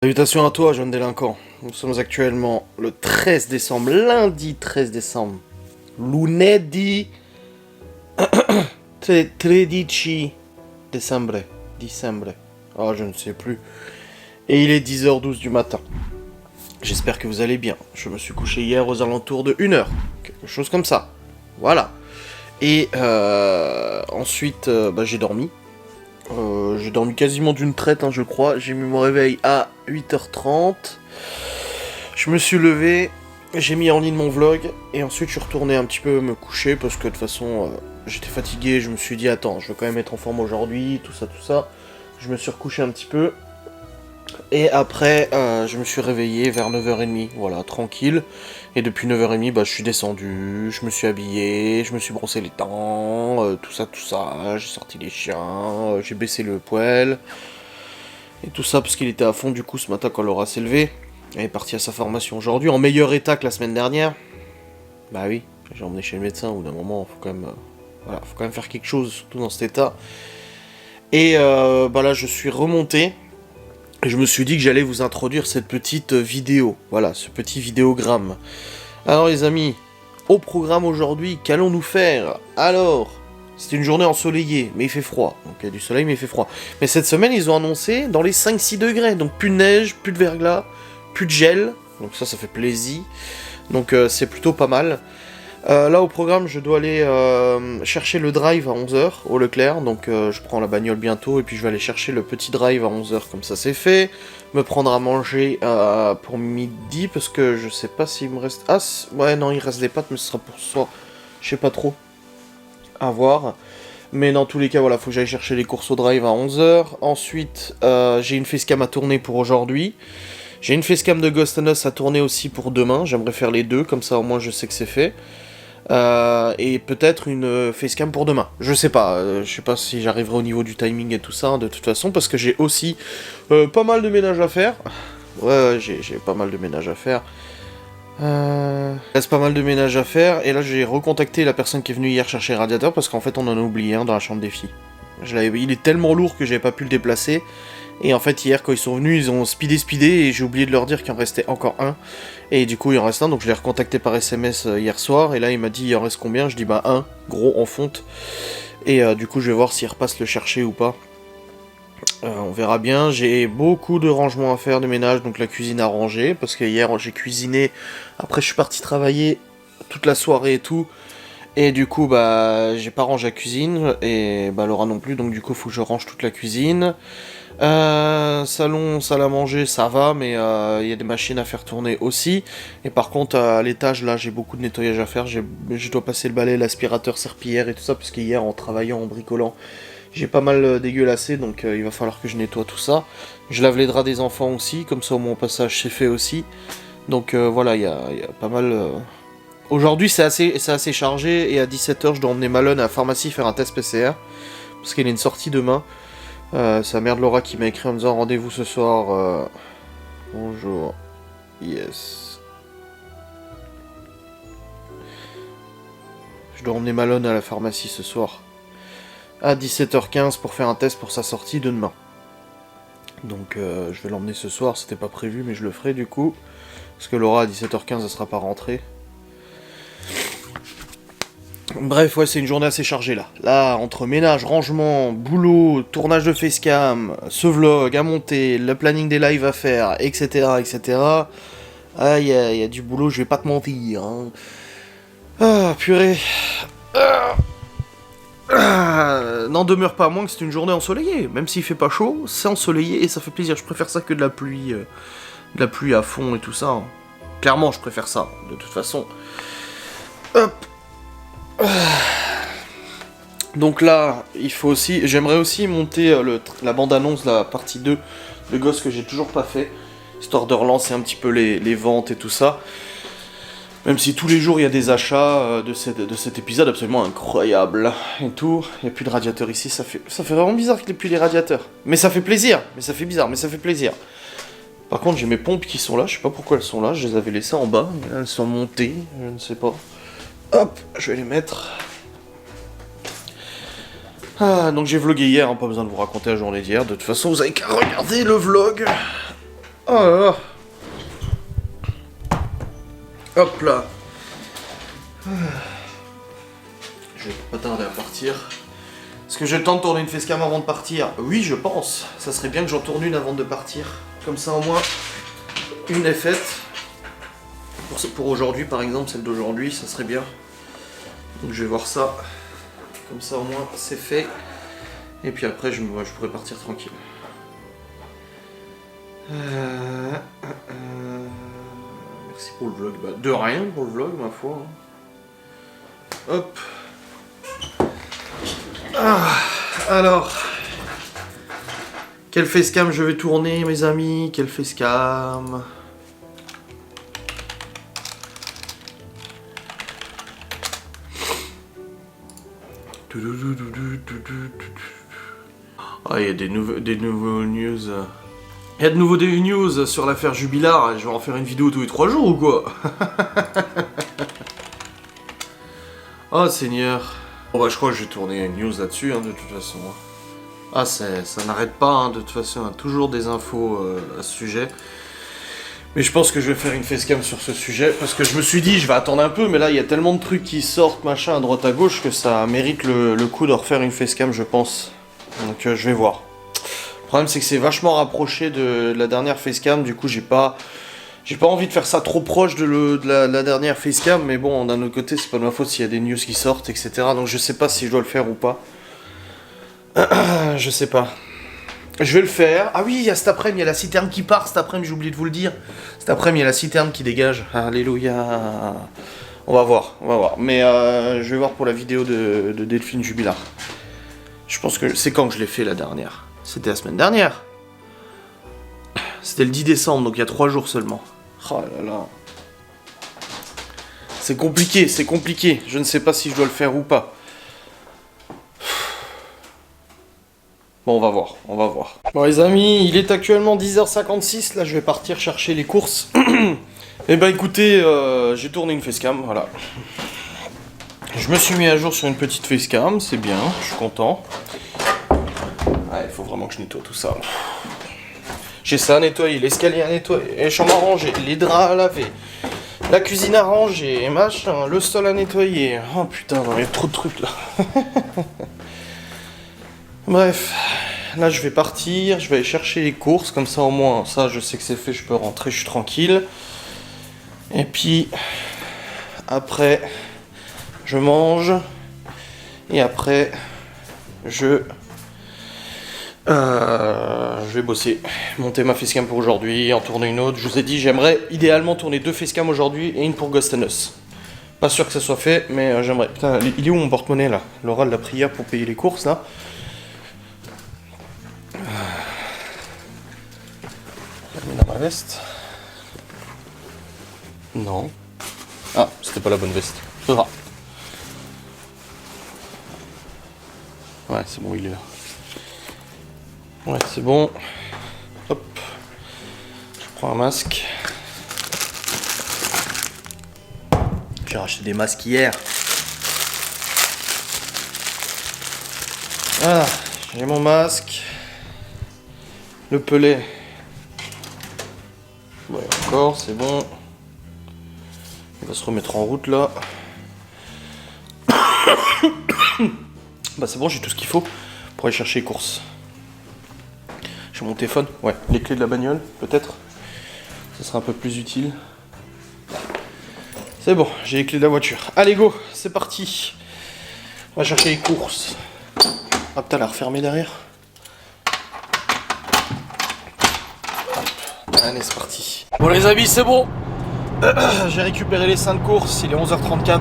Salutations à toi, jeune délinquant. Nous sommes actuellement le 13 décembre, lundi 13 décembre. Lunedì 13 décembre. Décembre. Oh, je ne sais plus. Et il est 10h12 du matin. J'espère que vous allez bien. Je me suis couché hier aux alentours de 1h. Quelque chose comme ça. Voilà. Et ensuite, j'ai dormi. J'ai dormi quasiment d'une traite, je crois. J'ai mis mon réveil à 8h30. Je me suis levé, j'ai mis en ligne mon vlog, et ensuite je suis retourné un petit peu me coucher, parce que de toute façon, j'étais fatigué, je me suis dit, attends, je veux quand même être en forme aujourd'hui, tout ça. Je me suis recouché un petit peu, et après, je me suis réveillé vers 9h30, voilà, tranquille. Et depuis 9h30, je suis descendu, je me suis habillé, je me suis brossé les dents, tout ça, j'ai sorti les chiens, j'ai baissé le poêle, et tout ça parce qu'il était à fond du coup ce matin quand Laura s'est levée. Elle est partie à sa formation aujourd'hui, en meilleur état que la semaine dernière. Bah oui, j'ai emmené chez le médecin, au bout d'un moment, faut quand même faire quelque chose, surtout dans cet état. Et là, je suis remonté. Et je me suis dit que j'allais vous introduire cette petite vidéo, voilà, ce petit vidéogramme. Alors les amis, au programme aujourd'hui, qu'allons-nous faire? Alors, c'est une journée ensoleillée, mais il fait froid. Donc il y a du soleil, mais il fait froid. Mais cette semaine, ils ont annoncé dans les 5-6 degrés, donc plus de neige, plus de verglas, plus de gel. Donc ça fait plaisir. Donc c'est plutôt pas mal. Là au programme je dois aller chercher le drive à 11h au Leclerc, donc je prends la bagnole bientôt et puis je vais aller chercher le petit drive à 11h comme ça c'est fait, me prendre à manger pour midi parce que je sais pas s'il me reste... ouais non il reste des pâtes mais ce sera pour ce soir, je sais pas trop, à voir. Mais dans tous les cas voilà, faut que j'aille chercher les courses au drive à 11h, ensuite j'ai une facecam à tourner pour aujourd'hui. J'ai une facecam de Ghost and Us à tourner aussi pour demain, j'aimerais faire les deux, comme ça au moins je sais que c'est fait. Et peut-être une facecam pour demain. Je sais pas si j'arriverai au niveau du timing et tout ça, de toute façon, parce que j'ai aussi pas mal de ménage à faire. Ouais, j'ai pas mal de ménage à faire. Il reste pas mal de ménage à faire, et là j'ai recontacté la personne qui est venue hier chercher le radiateur, parce qu'en fait on en a oublié un dans la chambre des filles. Il est tellement lourd que j'avais pas pu le déplacer. Et en fait, hier, quand ils sont venus, ils ont speedé, et j'ai oublié de leur dire qu'il en restait encore un. Et du coup, il en reste un, donc je l'ai recontacté par SMS hier soir, et là, il m'a dit, il en reste combien? Je dis, un, gros, en fonte. Et du coup, je vais voir s'il repasse le chercher ou pas. On verra bien. J'ai beaucoup de rangements à faire, de ménage, donc la cuisine à ranger, parce que hier, j'ai cuisiné. Après, je suis parti travailler toute la soirée et tout. Et du coup, j'ai pas rangé la cuisine, et Laura non plus, donc du coup, faut que je range toute la cuisine. Salon, salle à manger, ça va, mais il y a des machines à faire tourner aussi. Et par contre, à l'étage, là, j'ai beaucoup de nettoyage à faire. Je dois passer le balai, l'aspirateur, serpillière et tout ça, parce qu'hier, en travaillant, en bricolant, j'ai pas mal dégueulassé, donc il va falloir que je nettoie tout ça. Je lave les draps des enfants aussi, comme ça, au moins, au passage, c'est fait aussi. Donc voilà, il y a pas mal... Aujourd'hui, c'est assez chargé, et à 17h, je dois emmener Malone à la pharmacie faire un test PCR, parce qu'il y a une sortie demain. C'est la mère de Laura qui m'a écrit en me disant rendez-vous ce soir. Bonjour. Yes. Je dois emmener Malone à la pharmacie ce soir. À 17h15 pour faire un test pour sa sortie de demain. Donc je vais l'emmener ce soir, c'était pas prévu mais je le ferai du coup. Parce que Laura à 17h15 elle sera pas rentrée. Bref, ouais, c'est une journée assez chargée là. Là, entre ménage, rangement, boulot, tournage de facecam, ce vlog à monter, le planning des lives à faire, etc. Ah, il y a du boulot, je vais pas te mentir. Hein. Ah, purée. N'en demeure pas moins que c'est une journée ensoleillée. Même s'il fait pas chaud, c'est ensoleillé et ça fait plaisir. Je préfère ça que de la pluie à fond et tout ça. Hein. Clairement, je préfère ça, de toute façon. Hop. Donc là, j'aimerais aussi monter la bande-annonce, la partie 2 de Ghost que j'ai toujours pas fait, histoire de relancer un petit peu les ventes et tout ça. Même si tous les jours il y a des achats de cet épisode absolument incroyable et tout. Il n'y a plus de radiateur ici, ça fait vraiment bizarre qu'il n'y ait plus les radiateurs. Mais ça fait plaisir, mais ça fait bizarre, mais ça fait plaisir. Par contre, j'ai mes pompes qui sont là, je sais pas pourquoi elles sont là, je les avais laissées en bas, elles sont montées, je ne sais pas. Hop, je vais les mettre. Donc j'ai vlogué hier, hein, pas besoin de vous raconter la journée d'hier. De toute façon, vous avez qu'à regarder le vlog. Oh là là. Hop là. Je vais pas tarder à partir. Est-ce que j'ai le temps de tourner une facecam avant de partir? Oui, je pense. Ça serait bien que j'en tourne une avant de partir. Comme ça, au moins, une est faite. Pour aujourd'hui, par exemple, celle d'aujourd'hui, ça serait bien. Donc je vais voir ça. Comme ça, au moins, c'est fait. Et puis après, je pourrais partir tranquille. Merci pour le vlog. Bah, de rien pour le vlog, ma foi. Hop. Ah, alors. Quel facecam je vais tourner, mes amis? Quel facecam? Ah, il y a des nouveaux news. Il y a de nouveaux news sur l'affaire Jubilard. Je vais en faire une vidéo tous les 3 jours ou quoi? Oh Seigneur. Bon bah je crois que je vais tourner une news là-dessus hein, de toute façon. Ah ça n'arrête pas hein, de toute façon, on a toujours des infos à ce sujet. Mais je pense que je vais faire une facecam sur ce sujet, parce que je me suis dit je vais attendre un peu, mais là il y a tellement de trucs qui sortent machin à droite à gauche que ça mérite le coup de refaire une facecam je pense. Donc je vais voir. Le problème c'est que c'est vachement rapproché de la dernière facecam, du coup j'ai pas envie de faire ça trop proche de la dernière facecam, mais bon, d'un autre côté, c'est pas de ma faute s'il y a des news qui sortent, etc. Donc je sais pas si je dois le faire ou pas. Je sais pas. Je vais le faire. Ah oui, il y a cet après-midi, il y a la citerne qui part cet après-midi, j'ai oublié de vous le dire. Cet après-midi, il y a la citerne qui dégage. Alléluia. On va voir. Mais je vais voir pour la vidéo de Delphine Jubilard. Je pense que c'est quand que je l'ai fait la dernière. C'était la semaine dernière. C'était le 10 décembre, donc il y a 3 jours seulement. Oh là là. C'est compliqué. Je ne sais pas si je dois le faire ou pas. Bon, on va voir. Bon les amis, il est actuellement 10h56, là je vais partir chercher les courses. Et bah écoutez, j'ai tourné une facecam, voilà. Je me suis mis à jour sur une petite facecam, c'est bien, je suis content. Ah, il faut vraiment que je nettoie tout ça. J'ai ça à nettoyer, l'escalier à nettoyer, les chambres à ranger, les draps à laver, la cuisine à ranger, machin, le sol à nettoyer. Oh putain, il y a trop de trucs là. Bref, là je vais partir, je vais aller chercher les courses, comme ça au moins, ça je sais que c'est fait, je peux rentrer, je suis tranquille. Et puis, après, je mange, et après, je vais bosser, monter ma facecam pour aujourd'hui, en tourner une autre. Je vous ai dit, j'aimerais idéalement tourner 2 facecams aujourd'hui et une pour Ghost and Us. Pas sûr que ça soit fait, mais j'aimerais. Putain, il est où mon porte-monnaie là? Laura l'a pris hier pour payer les courses là. Je mets dans ma veste. Non. Ah, c'était pas la bonne veste. C'est grave. Ouais, c'est bon, il est là. Ouais, c'est bon. Hop. Je prends un masque. J'ai racheté des masques hier. Voilà, j'ai mon masque. Le pelet. Ouais, encore, c'est bon. Il va se remettre en route là. Bah c'est bon, j'ai tout ce qu'il faut pour aller chercher les courses. J'ai mon téléphone, ouais, les clés de la bagnole, peut-être. Ça sera un peu plus utile. C'est bon, j'ai les clés de la voiture. Allez go, c'est parti. On va chercher les courses. Ah putain, elle a refermé derrière. Allez, c'est parti. Bon les amis, c'est bon. J'ai récupéré les 5 courses, il est 11h34.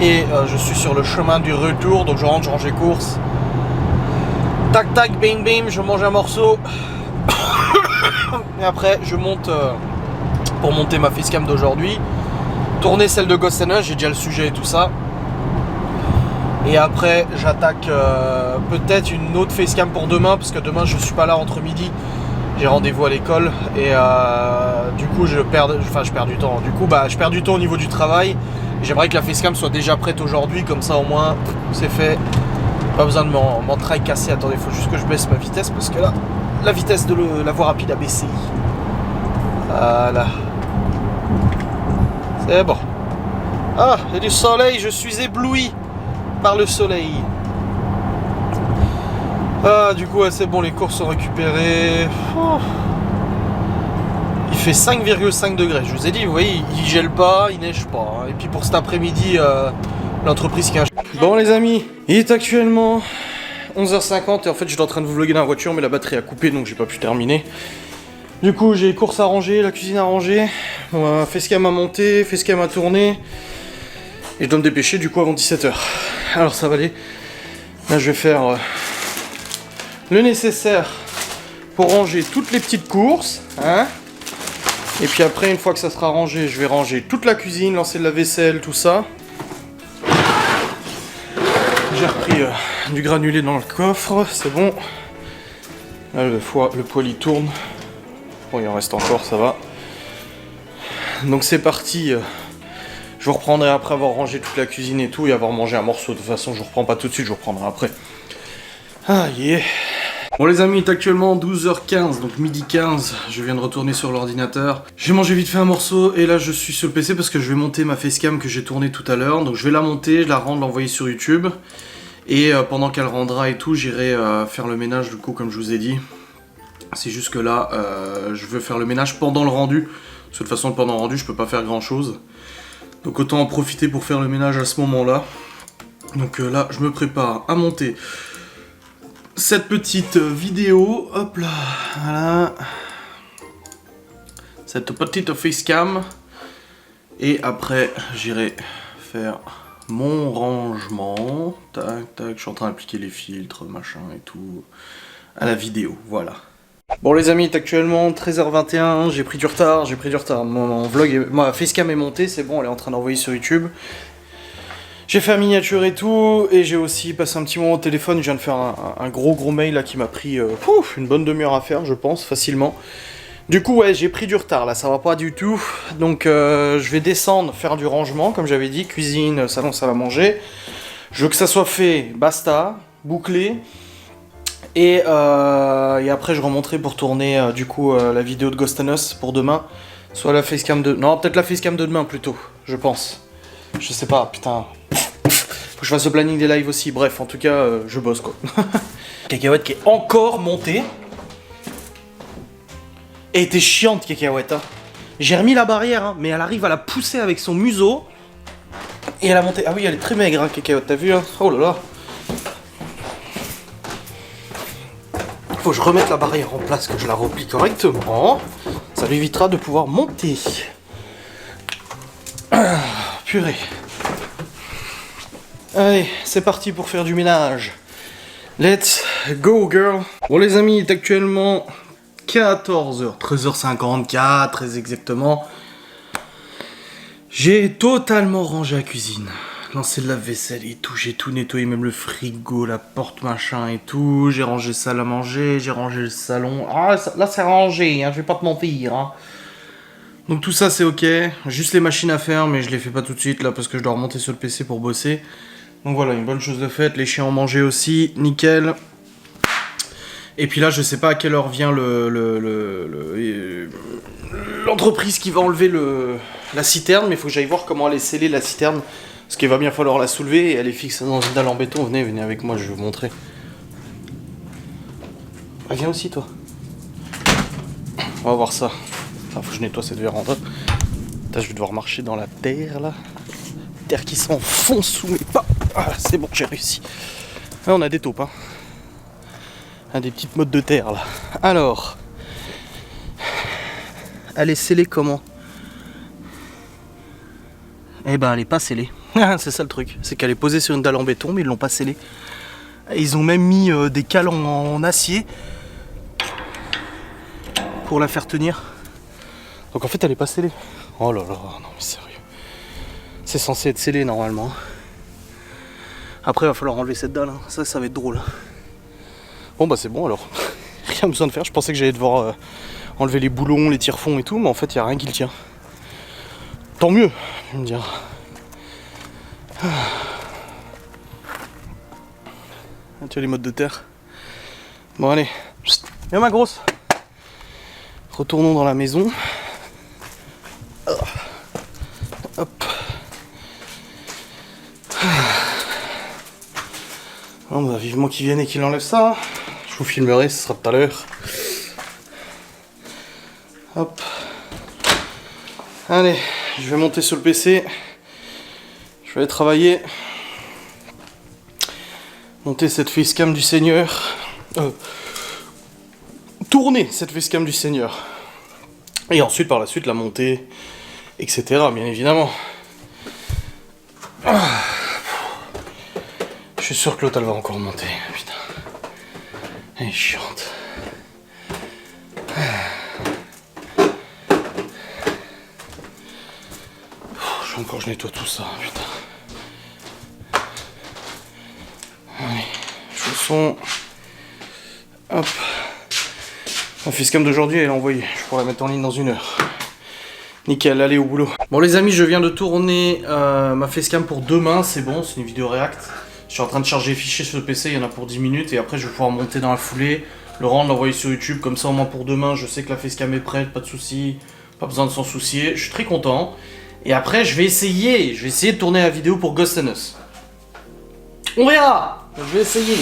Et je suis sur le chemin du retour, donc je rentre, je range les courses. Tac tac, bing bing, je mange un morceau. Et après, je monte pour monter ma facecam d'aujourd'hui. Tourner celle de Ghost and Us, j'ai déjà le sujet et tout ça. Et après, j'attaque peut-être une autre facecam pour demain, parce que demain je suis pas là entre midi. J'ai rendez-vous à l'école et du coup je perds du temps. Du coup bah je perds du temps au niveau du travail. J'aimerais que la facecam soit déjà prête aujourd'hui, comme ça au moins c'est fait. Pas besoin de m'en tracasser. Attendez, il faut juste que je baisse ma vitesse parce que là, la vitesse de la voie rapide a baissé. Voilà. C'est bon. Ah, il y a du soleil, je suis ébloui par le soleil. Ah, du coup, ouais, c'est bon, les courses sont récupérées. Oh. Il fait 5,5 degrés. Je vous ai dit, vous voyez, il gèle pas, il neige pas. Et puis pour cet après-midi, l'entreprise qui a... Bon les amis, il est actuellement 11h50 et en fait j'étais en train de vous vlogger dans la voiture mais la batterie a coupé donc j'ai pas pu terminer. Du coup j'ai les courses à ranger, la cuisine à ranger, facecam à monter, facecam à tourner. Et je dois me dépêcher du coup avant 17h. Alors ça va aller. Là je vais faire le nécessaire pour ranger toutes les petites courses. Hein. Et puis après une fois que ça sera rangé, je vais ranger toute la cuisine, lancer de la vaisselle, tout ça. J'ai repris du granulé dans le coffre, c'est bon. Là le poêle il tourne. Bon il en reste encore, ça va. Donc c'est parti. Je vous reprendrai après avoir rangé toute la cuisine et tout et avoir mangé un morceau. De toute façon je vous reprends pas tout de suite, je vous reprendrai après. Ah yeah. Bon les amis, il est actuellement 12h15, donc midi 15, je viens de retourner sur l'ordinateur. J'ai mangé vite fait un morceau et là je suis sur le PC parce que je vais monter ma facecam que j'ai tournée tout à l'heure. Donc je vais la monter, je la rendre, l'envoyer sur YouTube. Et pendant qu'elle rendra et tout, j'irai faire le ménage du coup comme je vous ai dit. C'est juste que là, je veux faire le ménage pendant le rendu. Parce que de toute façon pendant le rendu je peux pas faire grand chose. Donc autant en profiter pour faire le ménage à ce moment-là. Donc là je me prépare à monter cette petite vidéo, hop là, voilà, cette petite facecam, et après j'irai faire mon rangement, tac tac, je suis en train d'appliquer les filtres, machin et tout, à la vidéo, voilà. Bon les amis, il est actuellement 13h21, j'ai pris du retard, mon vlog, ma facecam est montée, c'est bon, elle est en train d'envoyer sur YouTube. J'ai fait un miniature et tout, et j'ai aussi passé un petit moment au téléphone, je viens de faire un gros mail là qui m'a pris une bonne demi-heure à faire, je pense, facilement. Du coup, ouais, j'ai pris du retard là, ça va pas du tout. Donc je vais descendre, faire du rangement, comme j'avais dit, cuisine, salon, salle à manger. Je veux que ça soit fait, basta, bouclé. Et après je remonterai pour tourner du coup la vidéo de Ghost and Us pour demain. Soit la facecam de... Non, peut-être la facecam de demain plutôt, je pense. Je sais pas, putain... Faut que je fasse le planning des lives aussi, bref, en tout cas, je bosse quoi. Cacahuète qui est encore montée. Et était chiante, Cacahuète. Hein. J'ai remis la barrière, hein, mais elle arrive à la pousser avec son museau. Et elle a monté. Ah oui, elle est très maigre, hein, Cacahuète, t'as vu hein. Oh là là. Faut que je remette la barrière en place, que je la replie correctement. Ça lui évitera de pouvoir monter. Ah, purée. Allez, c'est parti pour faire du ménage. Let's go, girl. Bon, les amis, il est actuellement 14h, 13h54, très exactement. J'ai totalement rangé la cuisine. Lancé de la vaisselle et tout. J'ai tout nettoyé, même le frigo, la porte, machin et tout. J'ai rangé ça à manger, j'ai rangé le salon. Ah, là, c'est rangé, hein, je vais pas te mentir, hein. Donc tout ça, c'est ok. Juste les machines à faire, mais je les fais pas tout de suite, là, parce que je dois remonter sur le PC pour bosser. Donc voilà, une bonne chose de faite, les chiens ont mangé aussi, nickel. Et puis là, je sais pas à quelle heure vient l'entreprise qui va enlever la citerne, mais il faut que j'aille voir comment elle est scellée la citerne. Parce qu'il va bien falloir la soulever et elle est fixe dans une dalle en béton. Venez avec moi, je vais vous montrer. Ah, viens aussi toi. On va voir ça. Enfin, faut que je nettoie cette véranda. Putain, je vais devoir marcher dans la terre là. Terre qui s'enfonce sous mes pas. Ah, c'est bon, j'ai réussi. Là, on a des taupes, hein. Des petites mottes de terre, là. Alors. Elle est scellée comment? Eh ben, elle est pas scellée. C'est ça le truc. C'est qu'elle est posée sur une dalle en béton, mais ils l'ont pas scellée. Ils ont même mis des cales en acier pour la faire tenir. Donc en fait, elle est pas scellée. Oh là là, non mais sérieux. C'est censé être scellé normalement. Après il va falloir enlever cette dalle, hein. Ça va être drôle. Bon bah c'est bon alors. Rien besoin de faire, je pensais que j'allais devoir enlever les boulons, les tire-fonds et tout, mais en fait il n'y a rien qui le tient. Tant mieux, je vais me dire. Tu as les mottes de terre. Bon allez, viens ma grosse. Retournons dans la maison. vivement qu'il vienne et qu'il enlève ça. Je vous filmerai, ce sera tout à l'heure. Hop. Allez, je vais monter sur le PC. Je vais aller travailler. Monter cette facecam du Seigneur. Tourner cette facecam du Seigneur. Et ensuite, par la suite, la monter, etc. Bien évidemment. Je suis sûr que l'autre, elle va encore monter. Putain. Elle est chiante. Encore je nettoie tout ça, putain. Allez, chaussons. Hop. La facecam d'aujourd'hui, elle est envoyée. Je pourrais la mettre en ligne dans 1 heure. Nickel, allez au boulot. Bon les amis, je viens de tourner ma facecam pour demain, c'est bon, c'est une vidéo React. Je suis en train de charger les fichiers sur le PC, il y en a pour 10 minutes, et après je vais pouvoir monter dans la foulée, le rendre, l'envoyer sur YouTube, comme ça au moins pour demain, je sais que la facecam est prête, pas de soucis, pas besoin de s'en soucier, je suis très content. Et après, je vais essayer de tourner la vidéo pour Ghost and Us. On verra. Je vais essayer.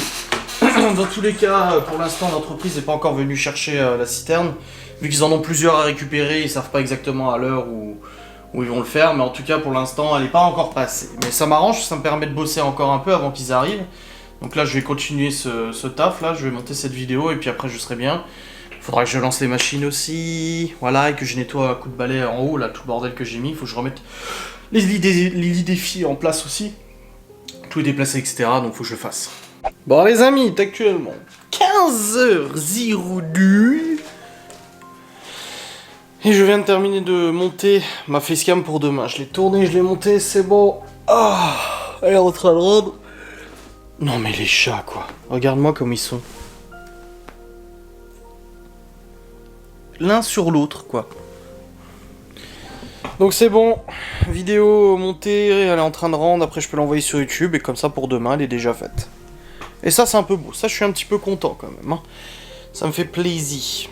Dans tous les cas, pour l'instant, l'entreprise n'est pas encore venue chercher la citerne. Vu qu'ils en ont plusieurs à récupérer, ils savent pas exactement à l'heure où ils vont le faire. Mais en tout cas, pour l'instant, elle n'est pas encore passée. Mais ça m'arrange, ça me permet de bosser encore un peu avant qu'ils arrivent. Donc là, je vais continuer ce taf. Là, je vais monter cette vidéo et puis après, je serai bien. Faudra que je lance les machines aussi, voilà, et que je nettoie à coup de balai en haut, là, tout le bordel que j'ai mis. Il faut que je remette les lits des filles en place aussi. Tout est déplacé, etc. Donc faut que je le fasse. Bon les amis, c'est actuellement 15h02. Et je viens de terminer de monter ma facecam pour demain. Je l'ai tournée, je l'ai montée, c'est bon. Ah, elle est en train de rendre. Non mais les chats quoi, regarde-moi comme ils sont. L'un sur l'autre, quoi. Donc c'est bon, vidéo montée, elle est en train de rendre, après je peux l'envoyer sur YouTube, et comme ça pour demain, elle est déjà faite. Et ça c'est un peu beau, ça je suis un petit peu content quand même, hein. Ça me fait plaisir.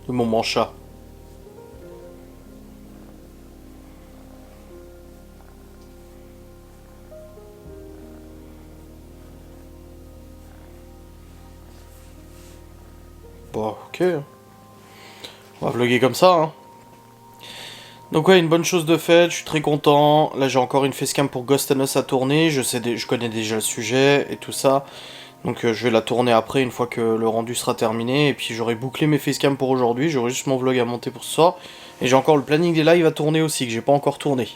Le moment chat. Bon, ok. On va vlogger comme ça, hein. Donc ouais, une bonne chose de faite, je suis très content. Là j'ai encore une facecam pour Ghost and Us à tourner, je connais déjà le sujet et tout ça. Donc je vais la tourner après, une fois que le rendu sera terminé. Et puis j'aurai bouclé mes facecam pour aujourd'hui, j'aurai juste mon vlog à monter pour ce soir. Et j'ai encore le planning des lives à tourner aussi, que j'ai pas encore tourné.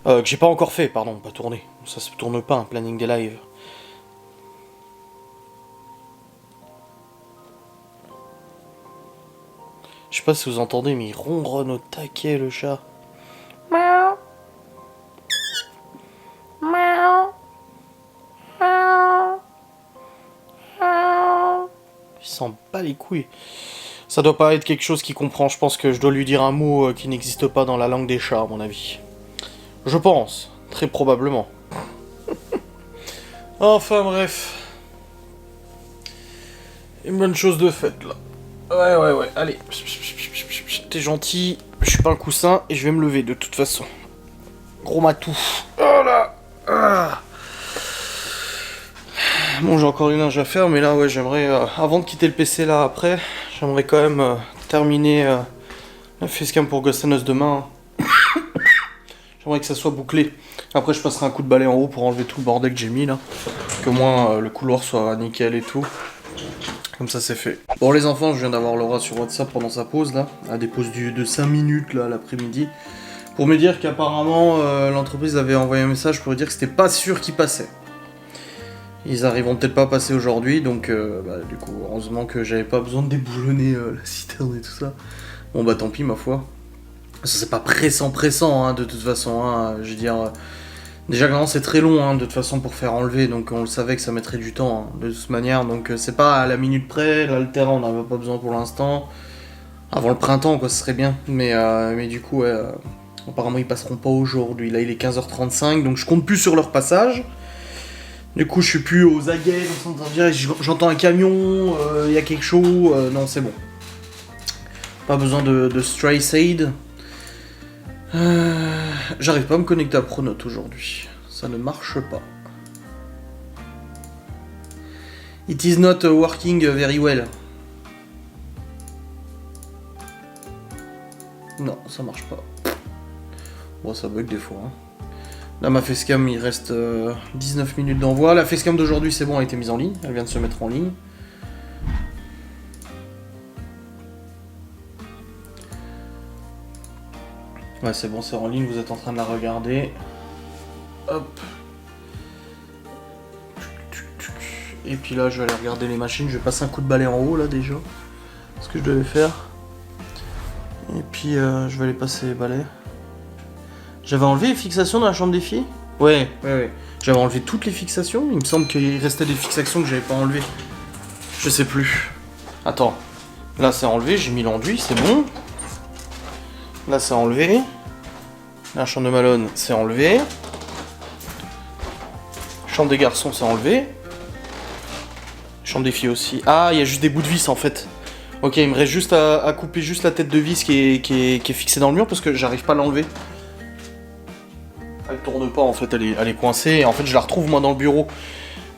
Que j'ai pas encore fait, pardon, pas tourné. Ça se tourne pas, un planning des lives. Je sais pas si vous entendez, mais il ronronne au taquet le chat. Miaou. Miaou. Miaou. Miaou. Il s'en bat les couilles. Ça doit pas être quelque chose qu'il comprend, je pense que je dois lui dire un mot qui n'existe pas dans la langue des chats, à mon avis. Je pense, très probablement. Enfin bref. Une bonne chose de faite là. Ouais, allez. T'es gentil, je suis pas un coussin et je vais me lever de toute façon. Gros matou. Oh là. Ah. Bon, j'ai encore une linge à faire, mais là, ouais, j'aimerais, avant de quitter le PC là après, j'aimerais quand même terminer la facecam pour Ghost and Us demain. J'aimerais que ça soit bouclé. Après, je passerai un coup de balai en haut pour enlever tout le bordel que j'ai mis là. Que au moins le couloir soit nickel et tout. Comme ça c'est fait. Bon les enfants, je viens d'avoir Laura sur WhatsApp pendant sa pause là, à des pauses de 5 minutes là l'après-midi, pour me dire qu'apparemment l'entreprise avait envoyé un message pour lui dire que c'était pas sûr qu'il passait. Ils arriveront peut-être pas à passer aujourd'hui, donc du coup heureusement que j'avais pas besoin de déboulonner la citerne et tout ça. Bon bah tant pis ma foi. Ça c'est pas pressant hein, de toute façon, hein, je veux dire... Déjà que c'est très long hein, de toute façon pour faire enlever, donc on le savait que ça mettrait du temps hein, de toute manière, donc c'est pas à la minute près, là le terrain on n'en avait pas besoin pour l'instant, avant le printemps quoi ce serait bien, mais du coup ouais, Apparemment, ils passeront pas aujourd'hui. Là, il est 15h35, donc je compte plus sur leur passage. Du coup, je suis plus aux aguets, j'entends un camion, il y a quelque chose. Non, c'est bon. Pas besoin de Stray Sade. J'arrive pas à me connecter à Pronote aujourd'hui. Ça ne marche pas. It is not working very well. Non, ça marche pas. Bon, ça bug des fois. Hein. Là, ma facecam, il reste 19 minutes d'envoi. La facecam d'aujourd'hui, c'est bon, elle a été mise en ligne. Elle vient de se mettre en ligne. Ouais, c'est bon, c'est en ligne, vous êtes en train de la regarder. Hop. Et puis là, je vais aller regarder les machines. Je vais passer un coup de balai en haut, là, déjà. Ce que je devais faire. Et puis, je vais aller passer les balais. J'avais enlevé les fixations dans la chambre des filles ? Ouais. J'avais enlevé toutes les fixations. Il me semble qu'il restait des fixations que j'avais pas enlevées. Je sais plus. Attends. Là, c'est enlevé. J'ai mis l'enduit. C'est bon. Là, c'est enlevé. La chambre de Malone, c'est enlevé. Chambre des garçons, c'est enlevé. Chambre des filles aussi. Ah, il y a juste des bouts de vis, en fait. Ok, il me reste juste à couper juste la tête de vis qui est fixée dans le mur parce que j'arrive pas à l'enlever. Elle tourne pas en fait, elle est coincée et en fait je la retrouve moi dans le bureau.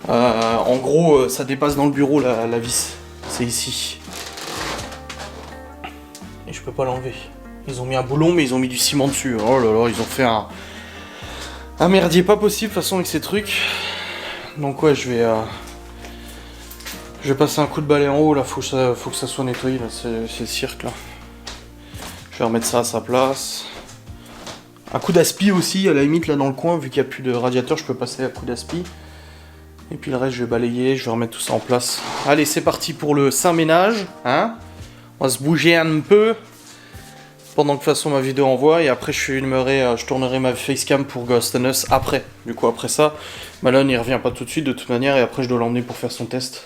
En gros, ça dépasse dans le bureau la vis. C'est ici. Et je peux pas l'enlever. Ils ont mis un boulon mais ils ont mis du ciment dessus. Oh là là, ils ont fait un merdier pas possible de toute façon avec ces trucs. Donc ouais, je vais passer un coup de balai en haut là, faut que ça soit nettoyé là, c'est le cirque là. Je vais remettre ça à sa place. Un coup d'aspi aussi, à la limite là dans le coin, vu qu'il n'y a plus de radiateur, je peux passer à coup d'aspi. Et puis le reste je vais balayer, je vais remettre tout ça en place. Allez, c'est parti pour le saint ménage, hein. On va se bouger un peu. Pendant que de toute façon ma vidéo envoie, et après je tournerai ma facecam pour Ghost and Us après. Du coup après ça, Malone il revient pas tout de suite de toute manière, et après je dois l'emmener pour faire son test.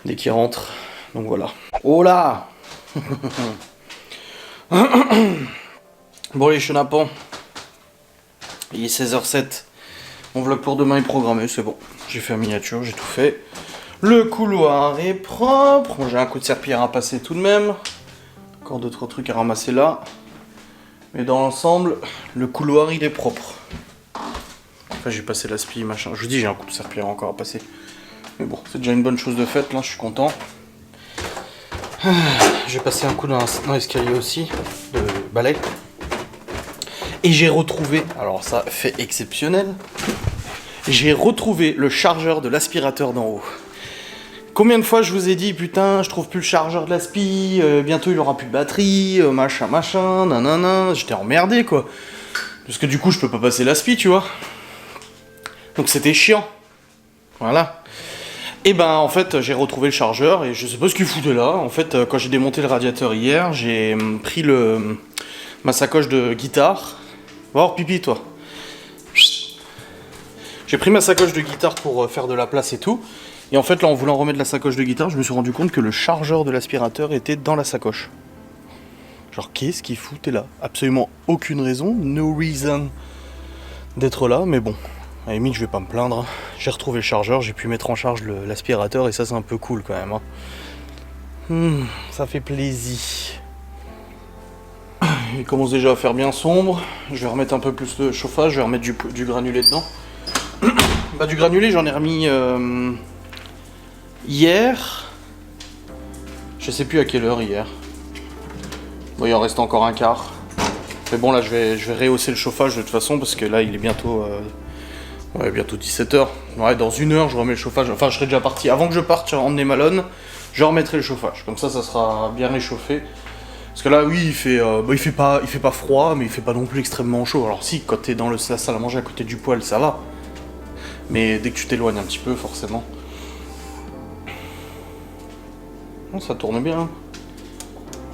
Dès qu'il rentre. Donc voilà. Oh là. Bon les chenapans. Il est 16h07. Mon vlog pour demain est programmé, c'est bon. J'ai fait un miniature, j'ai tout fait. Le couloir est propre. Bon, j'ai un coup de serpillière à passer tout de même. Encore 2-3 trucs à ramasser là. Mais dans l'ensemble, le couloir il est propre. Enfin j'ai passé l'aspi, machin. Je vous dis j'ai un coup de serpillière encore à passer. Mais bon, c'est déjà une bonne chose de faite, là, je suis content. J'ai passé un coup dans l'escalier aussi, de balai. Et j'ai retrouvé, alors ça fait exceptionnel, j'ai retrouvé le chargeur de l'aspirateur d'en haut. Combien de fois je vous ai dit, putain, je trouve plus le chargeur de l'aspi, bientôt il aura plus de batterie, machin, nanana, j'étais emmerdé, quoi. Parce que du coup, je peux pas passer l'aspi, tu vois. Donc c'était chiant. Voilà. Et ben en fait j'ai retrouvé le chargeur et je sais pas ce qu'il foutait là. En fait quand j'ai démonté le radiateur hier, j'ai pris ma sacoche de guitare. Va voir pipi toi. J'ai pris ma sacoche de guitare pour faire de la place et tout. Et en fait là en voulant remettre la sacoche de guitare, je me suis rendu compte que le chargeur de l'aspirateur était dans la sacoche. Genre qu'est-ce qu'il foutait là? Absolument aucune raison, no reason d'être là, mais bon. À la limite, je vais pas me plaindre. J'ai retrouvé le chargeur, j'ai pu mettre en charge l'aspirateur et ça, c'est un peu cool quand même. Hein. Ça fait plaisir. Il commence déjà à faire bien sombre. Je vais remettre un peu plus de chauffage, je vais remettre du granulé dedans. Bah, du granulé, j'en ai remis hier. Je sais plus à quelle heure hier. Bon, il en reste encore un quart. Mais bon, là, je vais rehausser le chauffage de toute façon parce que là, il est bientôt. Ouais, bientôt 17h. Ouais, dans 1 heure, je remets le chauffage. Enfin, je serai déjà parti. Avant que je parte emmener Malone, je remettrai le chauffage. Comme ça sera bien réchauffé. Parce que là, oui, il fait pas froid, mais il fait pas non plus extrêmement chaud. Alors si, quand t'es dans la salle à manger à côté du poêle, ça va. Mais dès que tu t'éloignes un petit peu, forcément. Bon, ça tourne bien.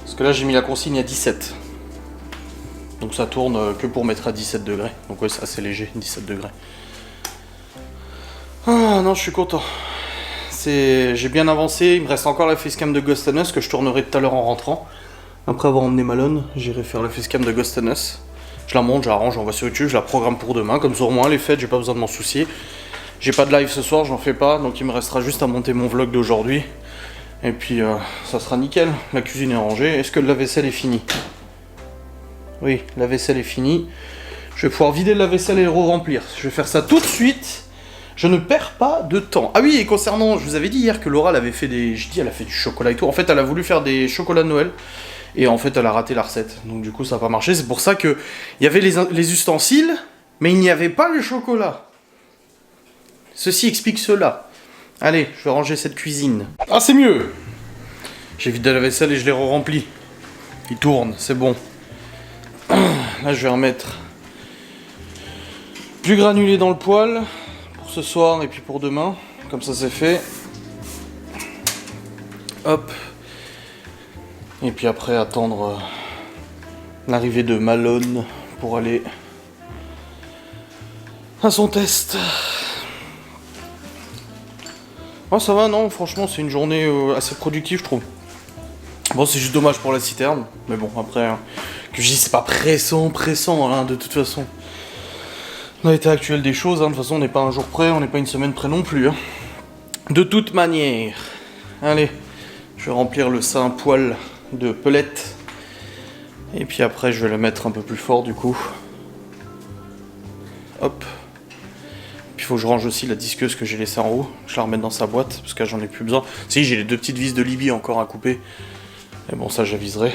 Parce que là, j'ai mis la consigne à 17. Donc ça tourne que pour mettre à 17 degrés. Donc ouais, c'est assez léger, 17 degrés. Ah non, je suis content. J'ai bien avancé. Il me reste encore la facecam de Ghost and Us que je tournerai tout à l'heure en rentrant. Après avoir emmené Malone, j'irai faire la facecam de Ghost and Us. Je la monte, je la range, j'envoie sur YouTube, je la programme pour demain. Comme ça, au moins, les fêtes, j'ai pas besoin de m'en soucier. J'ai pas de live ce soir, j'en fais pas. Donc, il me restera juste à monter mon vlog d'aujourd'hui. Et puis, ça sera nickel. La cuisine est rangée. Est-ce que le lave-vaisselle est fini? Oui, la vaisselle est finie. Je vais pouvoir vider le lave-vaisselle et le remplir. Je vais faire ça tout de suite. Je ne perds pas de temps. Ah oui, et concernant, je vous avais dit hier que Laura, elle avait fait des... Je dis, elle a fait du chocolat et tout. En fait, elle a voulu faire des chocolats de Noël. Et en fait, elle a raté la recette. Donc du coup, ça n'a pas marché. C'est pour ça que il y avait les ustensiles, mais il n'y avait pas le chocolat. Ceci explique cela. Allez, je vais ranger cette cuisine. Ah, c'est mieux. J'ai vidé la vaisselle et je l'ai re-rempli. Il tourne, c'est bon. Là, je vais remettre du granulé dans le poêle pour ce soir et puis pour demain. Comme ça, c'est fait. Hop. Et puis après, attendre l'arrivée de Malone pour aller à son test. Oh, ça va, non, franchement, c'est une journée assez productive, je trouve. Bon, c'est juste dommage pour la citerne, mais bon, après, que je dis, c'est pas pressant, hein, de toute façon. Dans l'état actuel des choses, hein, de toute façon, on n'est pas un jour près, on n'est pas une semaine près non plus. Hein. De toute manière, allez, je vais remplir le sein poêle de pelettes. Et puis après, je vais le mettre un peu plus fort, du coup. Hop. Puis il faut que je range aussi la disqueuse que j'ai laissée en haut. Je la remets dans sa boîte, parce que j'en ai plus besoin. Si, j'ai les 2 petites vis de Libye encore à couper. Mais bon, ça, j'aviserai.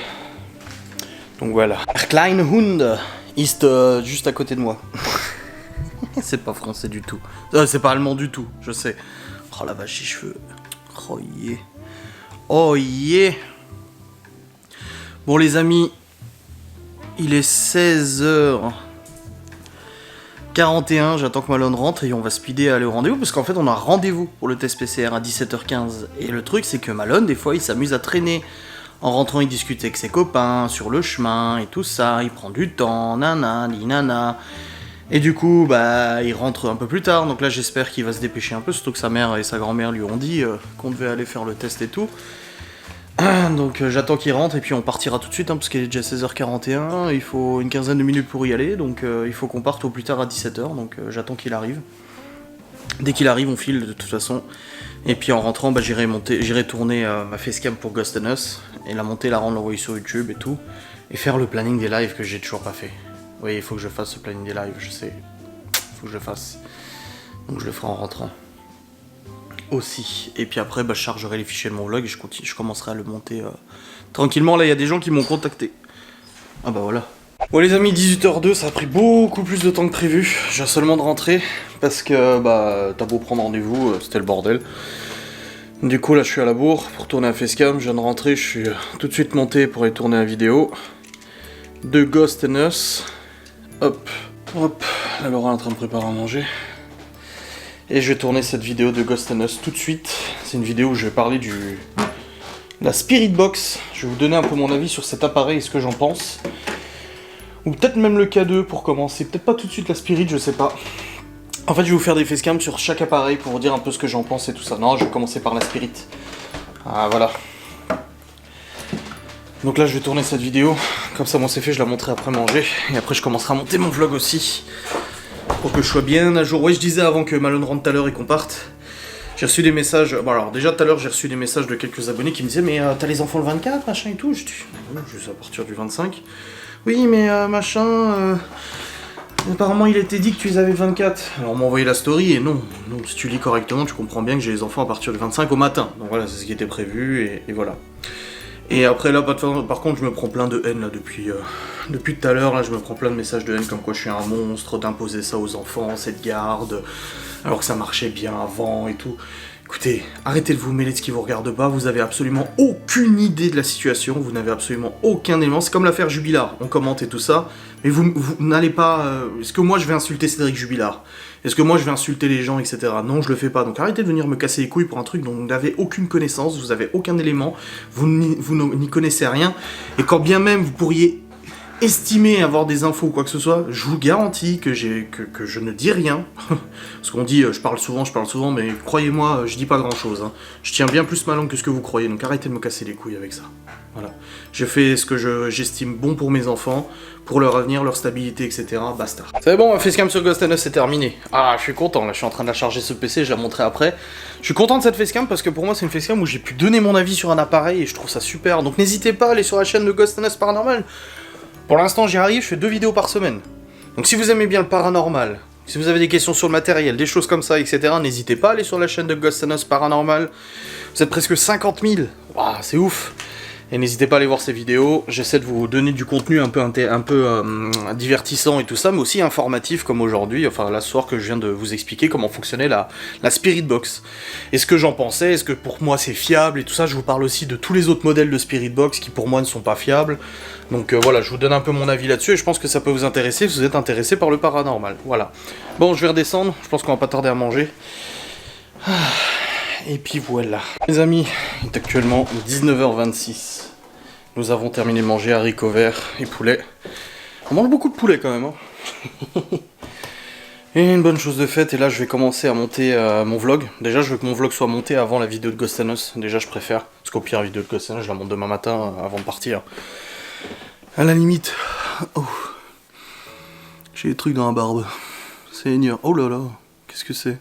Donc voilà. Kleine Hund ist juste à côté de moi. C'est pas français du tout. C'est pas allemand du tout, je sais. Oh la vache, les cheveux. Oh yeah. Oh yeah. Bon les amis, il est 16h41, j'attends que Malone rentre et on va speeder à aller au rendez-vous parce qu'en fait on a rendez-vous pour le test PCR à 17h15. Et le truc c'est que Malone des fois il s'amuse à traîner. En rentrant il discute avec ses copains sur le chemin et tout ça, il prend du temps, nana, ni nana. Et du coup bah il rentre un peu plus tard, donc là j'espère qu'il va se dépêcher un peu, surtout que sa mère et sa grand-mère lui ont dit qu'on devait aller faire le test et tout. Donc j'attends qu'il rentre et puis on partira tout de suite hein, parce qu'il est déjà 16h41, il faut une quinzaine de minutes pour y aller, donc il faut qu'on parte au plus tard à 17h, donc j'attends qu'il arrive. Dès qu'il arrive on file de toute façon, et puis en rentrant bah, j'irai tourner ma facecam pour Ghost and Us, et la monter, la rendre, l'envoyer sur YouTube et tout, et faire le planning des lives que j'ai toujours pas fait. Oui il faut que je fasse ce planning des lives, je sais, il faut que je le fasse, donc je le ferai en rentrant. Aussi. Et puis après, bah, je chargerai les fichiers de mon vlog et je commencerai à le monter tranquillement. Là, il y a des gens qui m'ont contacté. Ah bah voilà. Bon les amis, 18h02, ça a pris beaucoup plus de temps que prévu. Je viens seulement de rentrer parce que bah t'as beau prendre rendez-vous, c'était le bordel. Du coup là, je suis à la bourre pour tourner un facecam. Je viens de rentrer, je suis tout de suite monté pour aller tourner la vidéo de Ghost and Us. Hop, hop. Là, Laura est en train de préparer à manger. Et je vais tourner cette vidéo de Ghost and Us tout de suite. C'est une vidéo où je vais parler de la Spirit Box. Je vais vous donner un peu mon avis sur cet appareil et ce que j'en pense. Ou peut-être même le K2 pour commencer. Peut-être pas tout de suite la Spirit, je sais pas. En fait, je vais vous faire des facecams sur chaque appareil pour vous dire un peu ce que j'en pense et tout ça. Non, je vais commencer par la Spirit. Ah, voilà. Donc là, je vais tourner cette vidéo. Comme ça, bon, c'est fait, je la montrerai après manger. Et après, je commencerai à monter mon vlog aussi. Pour que je sois bien à jour. Ouais, je disais avant que Malone rentre tout à l'heure et qu'on parte. J'ai reçu des messages. Bon, alors déjà tout à l'heure, j'ai reçu des messages de quelques abonnés qui me disaient mais t'as les enfants le 24, machin et tout. Je dis non, juste à partir du 25. Oui, mais machin. Apparemment, il était dit que tu les avais le 24. Alors, on m'a envoyé la story et non. Non, si tu lis correctement, tu comprends bien que j'ai les enfants à partir du 25 au matin. Donc voilà, c'est ce qui était prévu et voilà. Et après là, par contre, je me prends plein de haine là depuis tout à l'heure. Là, je me prends plein de messages de haine comme quoi je suis un monstre, d'imposer ça aux enfants, cette garde, alors que ça marchait bien avant et tout. Écoutez, arrêtez de vous mêler de ce qui vous regarde pas. Vous avez absolument aucune idée de la situation. Vous n'avez absolument aucun élément. C'est comme l'affaire Jubilard. On commente et tout ça, mais vous n'allez pas. Est-ce que moi je vais insulter Cédric Jubilard? Est-ce que moi je vais insulter les gens, etc. Non, je le fais pas. Donc arrêtez de venir me casser les couilles pour un truc dont vous n'avez aucune connaissance, vous avez aucun élément, vous n'y connaissez rien. Et quand bien même vous pourriez estimez avoir des infos ou quoi que ce soit, je vous garantis que je ne dis rien. Parce qu'on dit je parle souvent, mais croyez-moi, je dis pas grand-chose. Hein. Je tiens bien plus ma langue que ce que vous croyez, donc arrêtez de me casser les couilles avec ça. Voilà. Je fais ce que j'estime bon pour mes enfants, pour leur avenir, leur stabilité, etc. Basta. C'est bon, ma facecam sur Ghost and Us, c'est terminé. Ah, je suis content, là, je suis en train de la charger ce PC, je la montrerai après. Je suis content de cette facecam parce que pour moi, c'est une facecam où j'ai pu donner mon avis sur un appareil et je trouve ça super. Donc n'hésitez pas à aller sur la chaîne de Ghost and Us Paranormal. Pour l'instant, j'y arrive, je fais 2 vidéos par semaine. Donc si vous aimez bien le paranormal, si vous avez des questions sur le matériel, des choses comme ça, etc., n'hésitez pas à aller sur la chaîne de Ghost and Us Paranormal. Vous êtes presque 50 000. Waouh, c'est ouf. Et n'hésitez pas à aller voir ces vidéos, j'essaie de vous donner du contenu un peu divertissant et tout ça, mais aussi informatif comme aujourd'hui, enfin là ce soir que je viens de vous expliquer comment fonctionnait la Spirit Box. Et ce que j'en pensais, est-ce que pour moi c'est fiable et tout ça, je vous parle aussi de tous les autres modèles de Spirit Box qui pour moi ne sont pas fiables. Donc voilà, je vous donne un peu mon avis là-dessus et je pense que ça peut vous intéresser si vous êtes intéressé par le paranormal. Voilà. Bon, je vais redescendre, je pense qu'on va pas tarder à manger. Et puis voilà. Les amis, il est actuellement 19h26. Nous avons terminé de manger haricots verts et poulet. On mange beaucoup de poulet quand même. Hein. Et une bonne chose de faite, et là je vais commencer à monter mon vlog. Déjà je veux que mon vlog soit monté avant la vidéo de Ghost and Us. Déjà je préfère, parce qu'au pire la vidéo de Ghost and Us je la monte demain matin avant de partir. À la limite. Oh. J'ai des trucs dans la barbe. Seigneur. Oh là là. Qu'est-ce que c'est?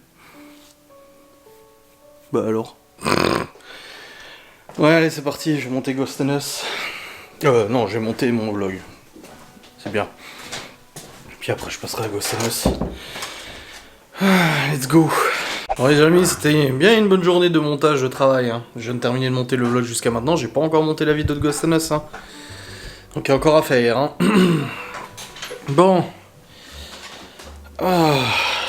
Bah alors. Ouais, allez, c'est parti, je vais monter Ghost and Us. Non, je vais monter mon vlog. C'est bien. Et puis après, je passerai à Ghost and Us. Let's go. Bon les amis, c'était bien une bonne journée de montage de travail. Hein. Je viens de terminer de monter le vlog jusqu'à maintenant. J'ai pas encore monté la vidéo de Ghost and Us. Hein. Donc il y a encore à faire. Hein. Bon.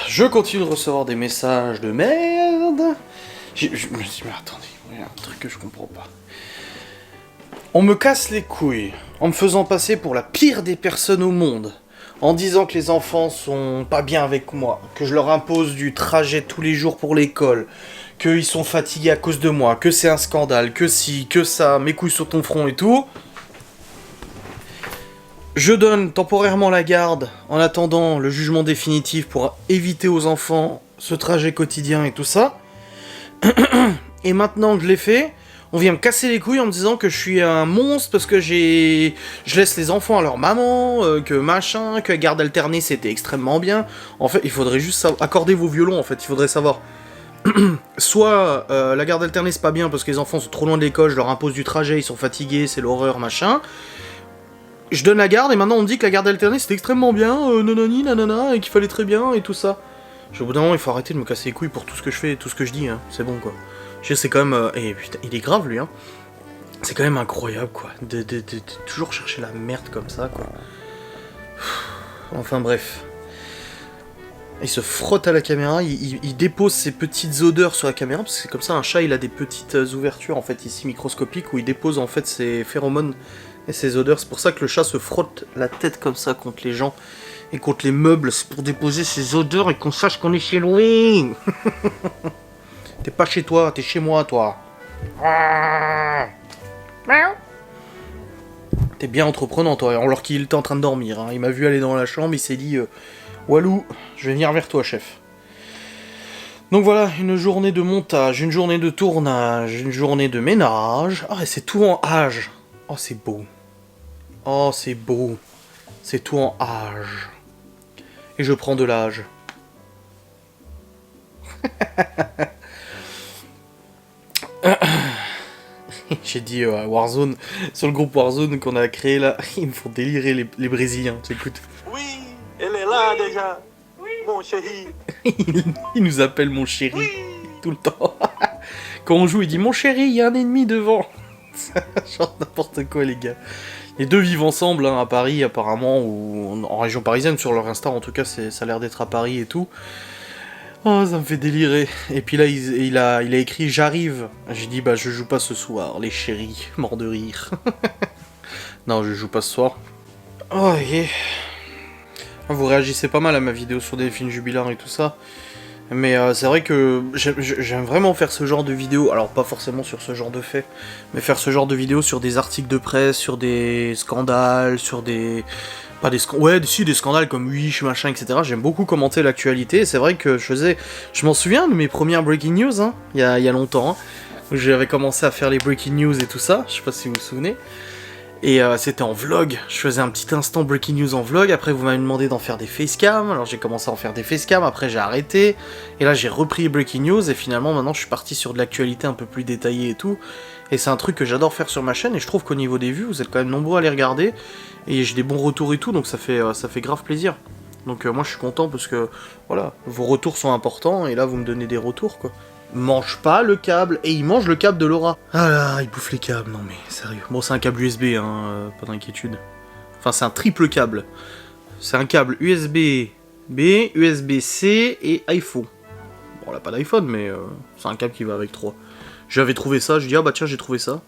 Je continue de recevoir des messages de merde. Je me dis, mais attendez, il y a un truc que je comprends pas. On me casse les couilles en me faisant passer pour la pire des personnes au monde, en disant que les enfants sont pas bien avec moi, que je leur impose du trajet tous les jours pour l'école, qu'ils sont fatigués à cause de moi, que c'est un scandale, que si, que ça, mes couilles sur ton front et tout. Je donne temporairement la garde en attendant le jugement définitif pour éviter aux enfants ce trajet quotidien et tout ça. Et maintenant que je l'ai fait, on vient me casser les couilles en me disant que je suis un monstre parce que je laisse les enfants à leur maman, que machin, que la garde alternée c'était extrêmement bien. En fait, il faudrait juste accorder vos violons en fait, il faudrait savoir. Soit la garde alternée c'est pas bien parce que les enfants sont trop loin de l'école, je leur impose du trajet, ils sont fatigués, c'est l'horreur, machin. Je donne la garde et maintenant on me dit que la garde alternée c'était extrêmement bien, nanani, nanana, et qu'il fallait très bien et tout ça. Au bout d'un moment, il faut arrêter de me casser les couilles pour tout ce que je fais et tout ce que je dis, hein. C'est bon, quoi. Je sais, c'est quand même... Et putain, il est grave, lui, hein. C'est quand même incroyable, quoi. De toujours chercher la merde comme ça, quoi. Enfin, bref. Il se frotte à la caméra, il dépose ses petites odeurs sur la caméra, parce que c'est comme ça, un chat, il a des petites ouvertures, en fait, ici, microscopiques, où il dépose, en fait, ses phéromones et ses odeurs. C'est pour ça que le chat se frotte la tête comme ça contre les gens. Et contre les meubles, c'est pour déposer ses odeurs et qu'on sache qu'on est chez lui. T'es pas chez toi, t'es chez moi, toi. T'es bien entreprenant, toi, alors qu'il était en train de dormir. Hein. Il m'a vu aller dans la chambre, il s'est dit Walou, je vais venir vers toi, chef. Donc voilà, une journée de montage, une journée de tournage, une journée de ménage. Ah, et c'est tout en âge. Oh, c'est beau. Oh, c'est beau. C'est tout en âge. Et je prends de l'âge. J'ai dit Warzone, sur le groupe Warzone qu'on a créé là, ils me font délirer les Brésiliens, t'écoutes. Oui, elle est là déjà. Oui. Mon chéri. Il nous appelle mon chéri, oui. Tout le temps. Quand on joue, il dit mon chéri, il y a un ennemi devant. Genre n'importe quoi les gars. Les deux vivent ensemble hein, à Paris apparemment, ou en région parisienne, sur leur Insta en tout cas, ça a l'air d'être à Paris et tout. Oh, ça me fait délirer. Et puis là, il a écrit « J'arrive ». J'ai dit « Bah, je joue pas ce soir, les chéris, mort de rire. » Non, je joue pas ce soir. Oh, yeah. Vous réagissez pas mal à ma vidéo sur Delphine Jubilar et tout ça. Mais c'est vrai que j'aime vraiment faire ce genre de vidéos, alors pas forcément sur ce genre de faits, mais faire ce genre de vidéos sur des articles de presse, sur des scandales, sur des... Pas des scandales, ouais, si, des scandales comme Wish, machin, etc. J'aime beaucoup commenter l'actualité, et c'est vrai que je m'en souviens de mes premières breaking news, hein, il y a longtemps, hein, où j'avais commencé à faire les breaking news et tout ça, je sais pas si vous vous souvenez. Et c'était en vlog, je faisais un petit instant breaking news en vlog, après vous m'avez demandé d'en faire des facecam, alors j'ai commencé à en faire des facecam, après j'ai arrêté, et là j'ai repris breaking news, et finalement maintenant je suis parti sur de l'actualité un peu plus détaillée et tout, et c'est un truc que j'adore faire sur ma chaîne, et je trouve qu'au niveau des vues, vous êtes quand même nombreux à les regarder, et j'ai des bons retours et tout, donc ça fait grave plaisir. Donc moi je suis content parce que, voilà, vos retours sont importants, et là vous me donnez des retours quoi. Mange pas le câble, et il mange le câble de Laura. Ah là, il bouffe les câbles, non mais sérieux. Bon, c'est un câble USB, hein, pas d'inquiétude. Enfin, c'est un triple câble. C'est un câble USB-B, USB-C et iPhone. Bon, on a pas d'iPhone, mais c'est un câble qui va avec 3. J'avais trouvé ça, je dis ah bah tiens, j'ai trouvé ça.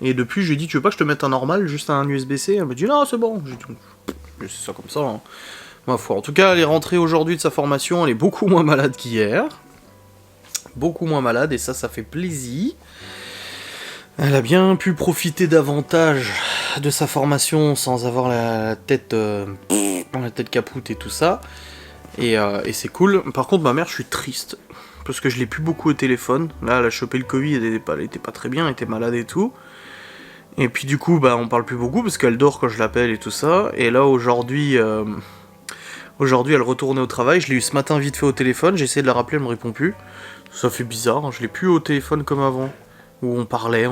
Et depuis, je lui ai dit, tu veux pas que je te mette un normal, juste un USB-C? Elle me dit non, c'est bon. J'ai dit, c'est ça comme ça, hein. Ma foi. En tout cas, elle est rentrée aujourd'hui de sa formation, elle est beaucoup moins malade qu'hier. Beaucoup moins malade, et ça fait plaisir. Elle a bien pu profiter davantage de sa formation sans avoir la tête capoute et tout ça. Et c'est cool. Par contre, ma mère, je suis triste. Parce que je l'ai plus beaucoup au téléphone. Là, elle a chopé le Covid, elle était pas très bien, elle était malade et tout. Et puis du coup, bah, on parle plus beaucoup parce qu'elle dort quand je l'appelle et tout ça. Et là, aujourd'hui, elle retournait au travail. Je l'ai eu ce matin vite fait au téléphone. J'ai essayé de la rappeler, elle me répond plus. Ça fait bizarre, hein. Je l'ai plus au téléphone comme avant. Où on parlait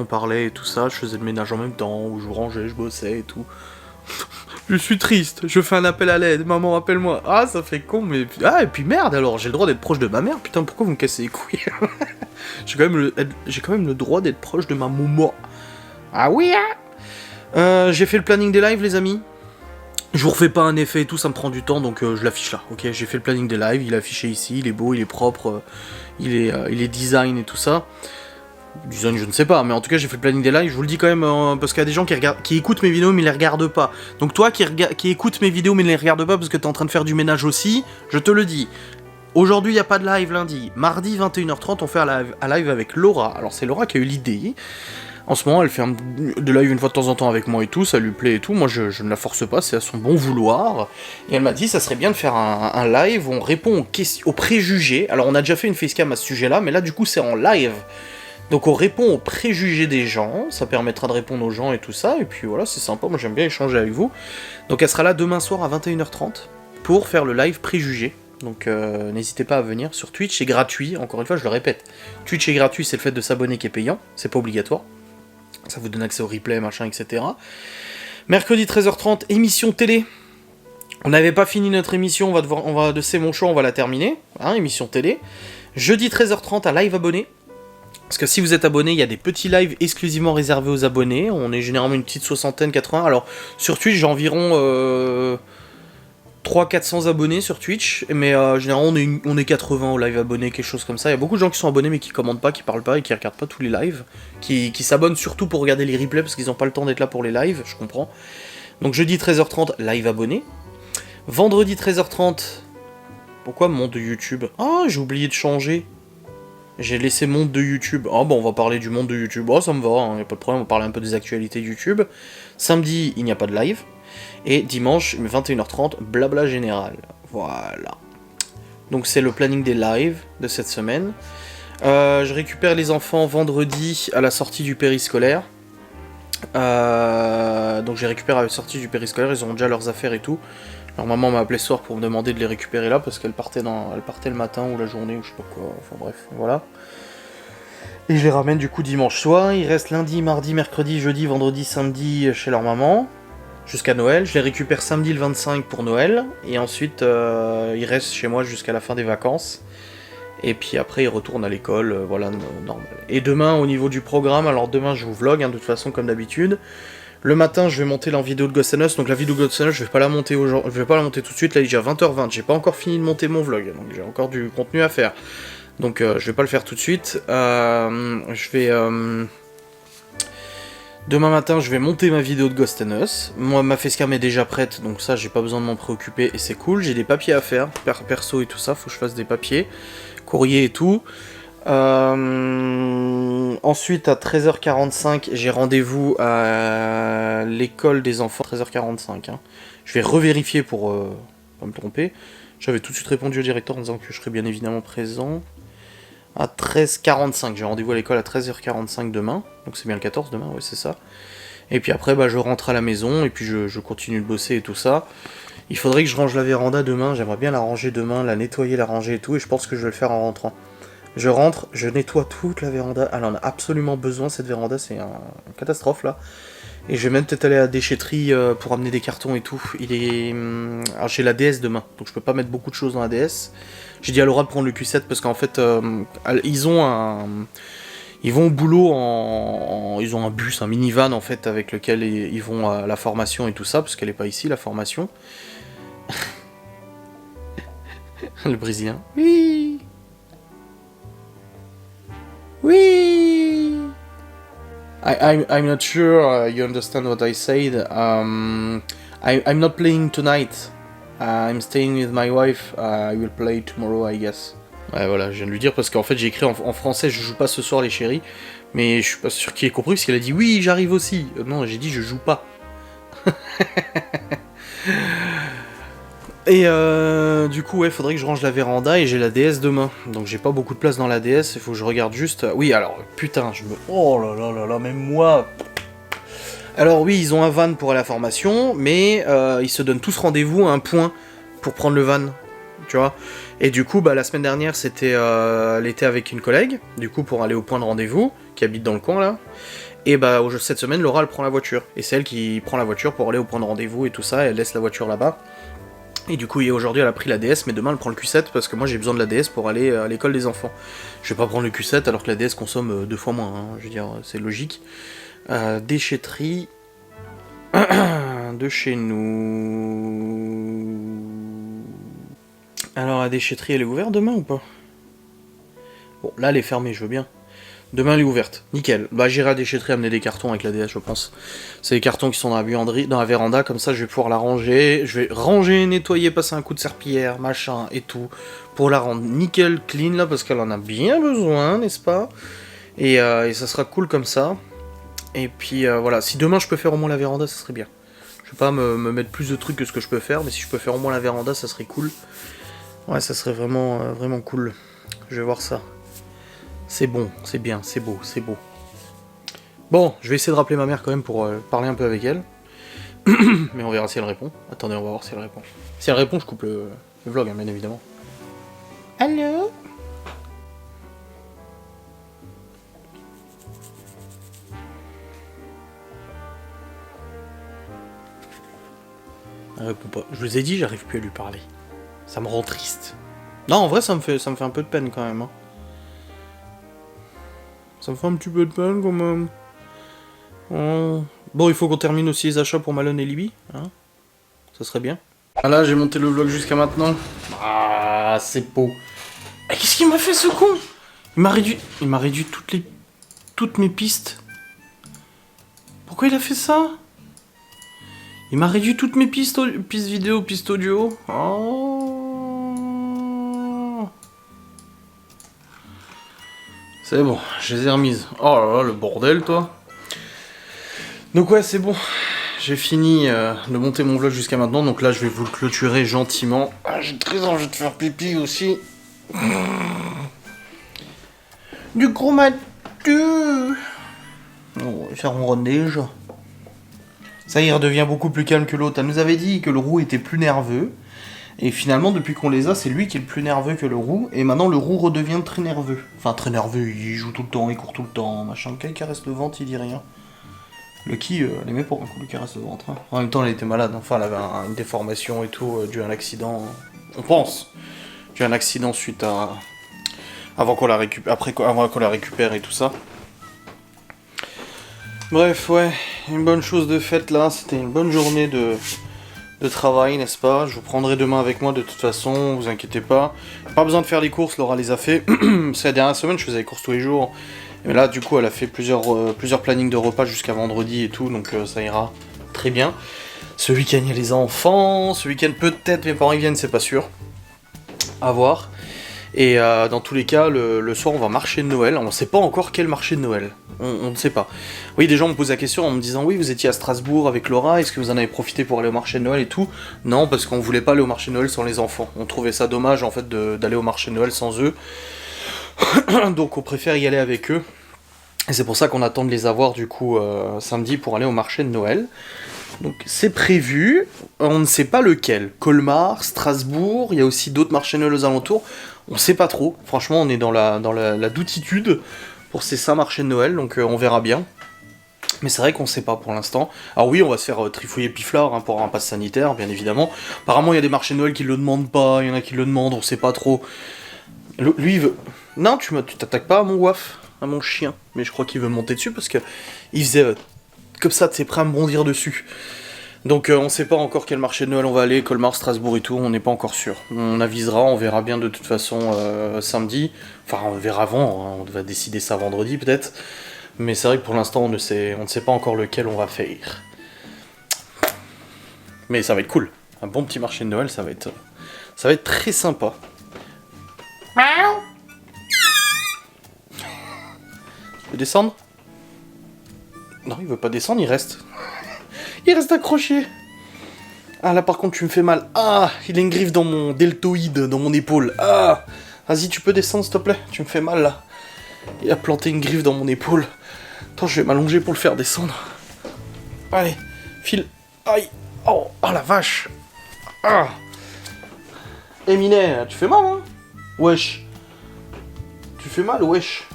et tout ça. Je faisais le ménage en même temps, où je rangeais, je bossais et tout. Je suis triste, je fais un appel à l'aide, maman appelle-moi. Ah, ça fait con, mais... Ah, et puis merde alors, j'ai le droit d'être proche de ma mère. Putain, pourquoi vous me cassez les couilles? J'ai quand même le droit d'être proche de ma maman. Ah oui, hein. J'ai fait le planning des lives, les amis. Je vous refais pas un effet et tout, ça me prend du temps, donc je l'affiche là, ok? J'ai fait le planning des lives, il est affiché ici, il est beau, il est propre, il est design et tout ça. Design, je ne sais pas, mais en tout cas, j'ai fait le planning des lives, je vous le dis quand même, parce qu'il y a des gens qui écoutent mes vidéos mais ils les regardent pas. Donc toi qui écoutes mes vidéos mais ne les regardes pas parce que t'es en train de faire du ménage aussi, je te le dis. Aujourd'hui, il n'y a pas de live lundi. Mardi, 21h30, on fait un live avec Laura. Alors c'est Laura qui a eu l'idée. En ce moment, elle fait des lives une fois de temps en temps avec moi et tout, ça lui plaît et tout. Moi, je ne la force pas, c'est à son bon vouloir. Et elle m'a dit, ça serait bien de faire un live où on répond aux préjugés. Alors, on a déjà fait une facecam à ce sujet-là, mais là, du coup, c'est en live. Donc, on répond aux préjugés des gens, ça permettra de répondre aux gens et tout ça. Et puis voilà, c'est sympa, moi j'aime bien échanger avec vous. Donc, elle sera là demain soir à 21h30 pour faire le live préjugé. Donc n'hésitez pas à venir sur Twitch, c'est gratuit, encore une fois je le répète. Twitch est gratuit, c'est le fait de s'abonner qui est payant, c'est pas obligatoire. Ça vous donne accès au replay, machin, etc. Mercredi 13h30, émission télé. On n'avait pas fini notre émission, de C'est mon choix, on va la terminer. Hein, émission télé. Jeudi 13h30 à live abonné. Parce que si vous êtes abonné, il y a des petits lives exclusivement réservés aux abonnés. On est généralement une petite 60aine, 80. Alors sur Twitch, j'ai environ 300-400 abonnés sur Twitch, mais généralement on est 80 au live abonnés, quelque chose comme ça. Il y a beaucoup de gens qui sont abonnés mais qui commentent pas, qui parlent pas et qui regardent pas tous les lives, qui s'abonnent surtout pour regarder les replays parce qu'ils n'ont pas le temps d'être là pour les lives, je comprends. Donc jeudi 13h30, live abonné. Vendredi 13h30, pourquoi monde de YouTube? Ah, j'ai oublié de changer. J'ai laissé monde de YouTube. Ah bon, on va parler du monde de YouTube. Oh, ça me va, hein, y a pas de problème, on va parler un peu des actualités YouTube. Samedi, il n'y a pas de live. Et dimanche, 21h30, blabla général. Voilà. Donc c'est le planning des lives de cette semaine. Je récupère les enfants vendredi à la sortie du périscolaire. Donc j'ai récupéré à la sortie du périscolaire, ils auront déjà leurs affaires et tout. Leur maman m'a appelé ce soir pour me demander de les récupérer là parce qu'elle partait le matin ou la journée ou je sais pas quoi. Enfin bref, voilà. Et je les ramène du coup dimanche soir. Ils restent lundi, mardi, mercredi, jeudi, vendredi, samedi chez leur maman. Jusqu'à Noël, je les récupère samedi le 25 pour Noël, et ensuite ils restent chez moi jusqu'à la fin des vacances, et puis après ils retournent à l'école, voilà, normal. Et demain, au niveau du programme, alors demain je vous vlog, hein, de toute façon comme d'habitude. Le matin, je vais monter la vidéo de Ghost and Us, donc la vidéo de Ghost and Us, je vais pas la monter tout de suite, là il est déjà 20h20, j'ai pas encore fini de monter mon vlog, donc j'ai encore du contenu à faire. Donc je vais pas le faire tout de suite, Demain matin, je vais monter ma vidéo de Ghost and Us. Moi, ma facecam est déjà prête, donc ça, j'ai pas besoin de m'en préoccuper, et c'est cool. J'ai des papiers à faire, perso et tout ça, faut que je fasse des papiers. courrier et tout. Ensuite, à 13h45, j'ai rendez-vous à l'école des enfants. 13h45. Hein. Je vais revérifier pour pas me tromper. J'avais tout de suite répondu au directeur en disant que je serais bien évidemment présent. À 13h45, j'ai rendez-vous à l'école à 13h45 demain. Donc c'est bien le 14 demain, ouais, c'est ça. Et puis après, bah, je rentre à la maison et puis je continue de bosser et tout ça. Il faudrait que je range la véranda demain. J'aimerais bien la ranger demain, la nettoyer, la ranger et tout. Et je pense que je vais le faire en rentrant. Je rentre, je nettoie toute la véranda. Elle en a absolument besoin, cette véranda, c'est une catastrophe là. Et je vais même peut-être aller à la déchetterie pour amener des cartons et tout. Alors j'ai la DS demain, donc je peux pas mettre beaucoup de choses dans la DS. J'ai dit à Laura de prendre le Q7 parce qu'en fait, ils vont au boulot ils ont un bus, un minivan en fait, avec lequel ils vont à la formation et tout ça, parce qu'elle est pas ici, la formation. Le Brésilien. Oui. Oui. I'm not sure you understand what I said. I'm not playing tonight. I'm staying with my wife. I will play tomorrow, I guess. Ouais, voilà, je viens de lui dire parce qu'en fait j'ai écrit en français, je joue pas ce soir les chéris. Mais je suis pas sûr qu'il ait compris parce qu'elle a dit oui, j'arrive aussi. Non, j'ai dit je joue pas. Et du coup, ouais, faudrait que je range la véranda et j'ai la DS demain. Donc j'ai pas beaucoup de place dans la DS, il faut que je regarde juste... Oui, alors, putain, Oh là là là là, même moi... Alors oui, ils ont un van pour aller à la formation, mais ils se donnent tous rendez-vous à un point pour prendre le van, tu vois. Et du coup, bah, la semaine dernière, c'était l'été avec une collègue, du coup, pour aller au point de rendez-vous, qui habite dans le coin, là. Et bah, cette semaine, Laura, elle prend la voiture. Et c'est elle qui prend la voiture pour aller au point de rendez-vous et tout ça, et elle laisse la voiture là-bas. Et du coup, aujourd'hui, elle a pris la DS, mais demain, elle prend le Q7 parce que moi, j'ai besoin de la DS pour aller à l'école des enfants. Je vais pas prendre le Q7 alors que la DS consomme 2 fois moins, hein. Je veux dire, c'est logique. Déchetterie de chez nous. Alors, la déchetterie, elle est ouverte demain ou pas? Bon, là, elle est fermée, je veux bien. Demain, elle est ouverte. Nickel. Bah, j'irai à la déchetterie amener des cartons avec la DS, je pense. C'est des cartons qui sont dans la buanderie, dans la véranda, comme ça, je vais pouvoir la ranger. Je vais ranger, nettoyer, passer un coup de serpillière, machin, et tout, pour la rendre nickel, clean, là, parce qu'elle en a bien besoin, n'est-ce pas? Et ça sera cool comme ça. Et puis, voilà. Si demain, je peux faire au moins la véranda, ça serait bien. Je vais pas me mettre plus de trucs que ce que je peux faire, mais si je peux faire au moins la véranda, ça serait cool. Ouais, ça serait vraiment, vraiment cool. Je vais voir ça. C'est bon, c'est bien, c'est beau, c'est beau. Bon, je vais essayer de rappeler ma mère quand même pour parler un peu avec elle. Mais on verra si elle répond. Attendez, on va voir si elle répond. Si elle répond, je coupe le vlog, hein, bien évidemment. Allô? Elle répond pas. Je vous ai dit, j'arrive plus à lui parler. Ça me rend triste. Non, en vrai, ça me fait un peu de peine quand même. Hein. Ça me fait un petit peu de peine quand même. Oh. Bon, il faut qu'on termine aussi les achats pour Malone et Libby. Hein, ça serait bien. Ah là, j'ai monté le vlog jusqu'à maintenant. Ah, c'est beau. Et qu'est-ce qu'il m'a fait ce con? Il m'a réduit toutes mes pistes. Pourquoi il a fait ça? Il m'a réduit toutes mes pistes vidéo, pistes audio. Oh. C'est bon, je les ai remises. Oh là là, le bordel, toi. Donc ouais, c'est bon. J'ai fini de monter mon vlog jusqu'à maintenant. Donc là, je vais vous le clôturer gentiment. Ah, j'ai très envie de faire pipi aussi. Du gros matu. Oh, ça ronronne déjà. Ça y redevient beaucoup plus calme que l'autre. Elle nous avait dit que le roux était plus nerveux. Et finalement, depuis qu'on les a, c'est lui qui est le plus nerveux que le roux. Et maintenant, le roux redevient très nerveux. Enfin, très nerveux, il joue tout le temps, il court tout le temps, machin. Quand il caresse le ventre, il dit rien. Lucky, elle aimait pour un coup, lui caresse le ventre. Hein. En même temps, elle était malade. Enfin, elle avait une déformation et tout, dû à un accident. On pense. Dû à un accident suite à... Avant qu'on la récupère et tout ça. Bref, ouais. Une bonne chose de faite, là. C'était une bonne journée de travail, n'est-ce pas? Je vous prendrai demain avec moi de toute façon, vous inquiétez pas. Pas besoin de faire les courses, Laura les a fait. C'est la dernière semaine, je faisais les courses tous les jours. Et là, du coup, elle a fait plusieurs plannings de repas jusqu'à vendredi et tout, donc ça ira très bien. Ce week-end, il y a les enfants. Ce week-end, peut-être mes parents y viennent, c'est pas sûr. À voir. Et dans tous les cas, le soir, on va marcher de Noël. On ne sait pas encore quel marché de Noël. On ne sait pas. Oui, des gens me posent la question en me disant « Oui, vous étiez à Strasbourg avec Laura, est-ce que vous en avez profité pour aller au marché de Noël et tout ?» Non, parce qu'on voulait pas aller au marché de Noël sans les enfants. On trouvait ça dommage, en fait, d'aller au marché de Noël sans eux. Donc on préfère y aller avec eux. Et c'est pour ça qu'on attend de les avoir, du coup, samedi pour aller au marché de Noël. Donc c'est prévu, on ne sait pas lequel. Colmar, Strasbourg, il y a aussi d'autres marchés de Noël aux alentours. On sait pas trop, franchement on est dans la doutitude pour ces 5 marchés de Noël, donc on verra bien. Mais c'est vrai qu'on sait pas pour l'instant. Alors oui, on va se faire trifouiller piflard pour avoir un pass sanitaire, bien évidemment. Apparemment il y a des marchés de Noël qui le demandent pas, il y en a qui le demandent, on sait pas trop. Lui il veut... Non, tu t'attaques pas à mon waf, à mon chien. Mais je crois qu'il veut monter dessus parce que il faisait comme ça, t'es prêt à me bondir dessus. Donc on sait pas encore quel marché de Noël on va aller, Colmar, Strasbourg et tout, on n'est pas encore sûr. On avisera, on verra bien de toute façon samedi. Enfin, on verra avant, hein, on va décider ça vendredi peut-être. Mais c'est vrai que pour l'instant, on ne sait pas encore lequel on va faire. Mais ça va être cool. Un bon petit marché de Noël, ça va être très sympa. Tu peux descendre ? Non, il veut pas descendre, il reste. Il reste accroché. Ah, là par contre, tu me fais mal. Ah, il a une griffe dans mon deltoïde, dans mon épaule. Ah, vas-y, tu peux descendre, s'il te plaît. Tu me fais mal, là. Il a planté une griffe dans mon épaule. Attends, je vais m'allonger pour le faire descendre. Allez, file. Aïe. Oh, la vache. Ah. Minet, tu fais mal, hein? Wesh. Tu fais mal, wesh.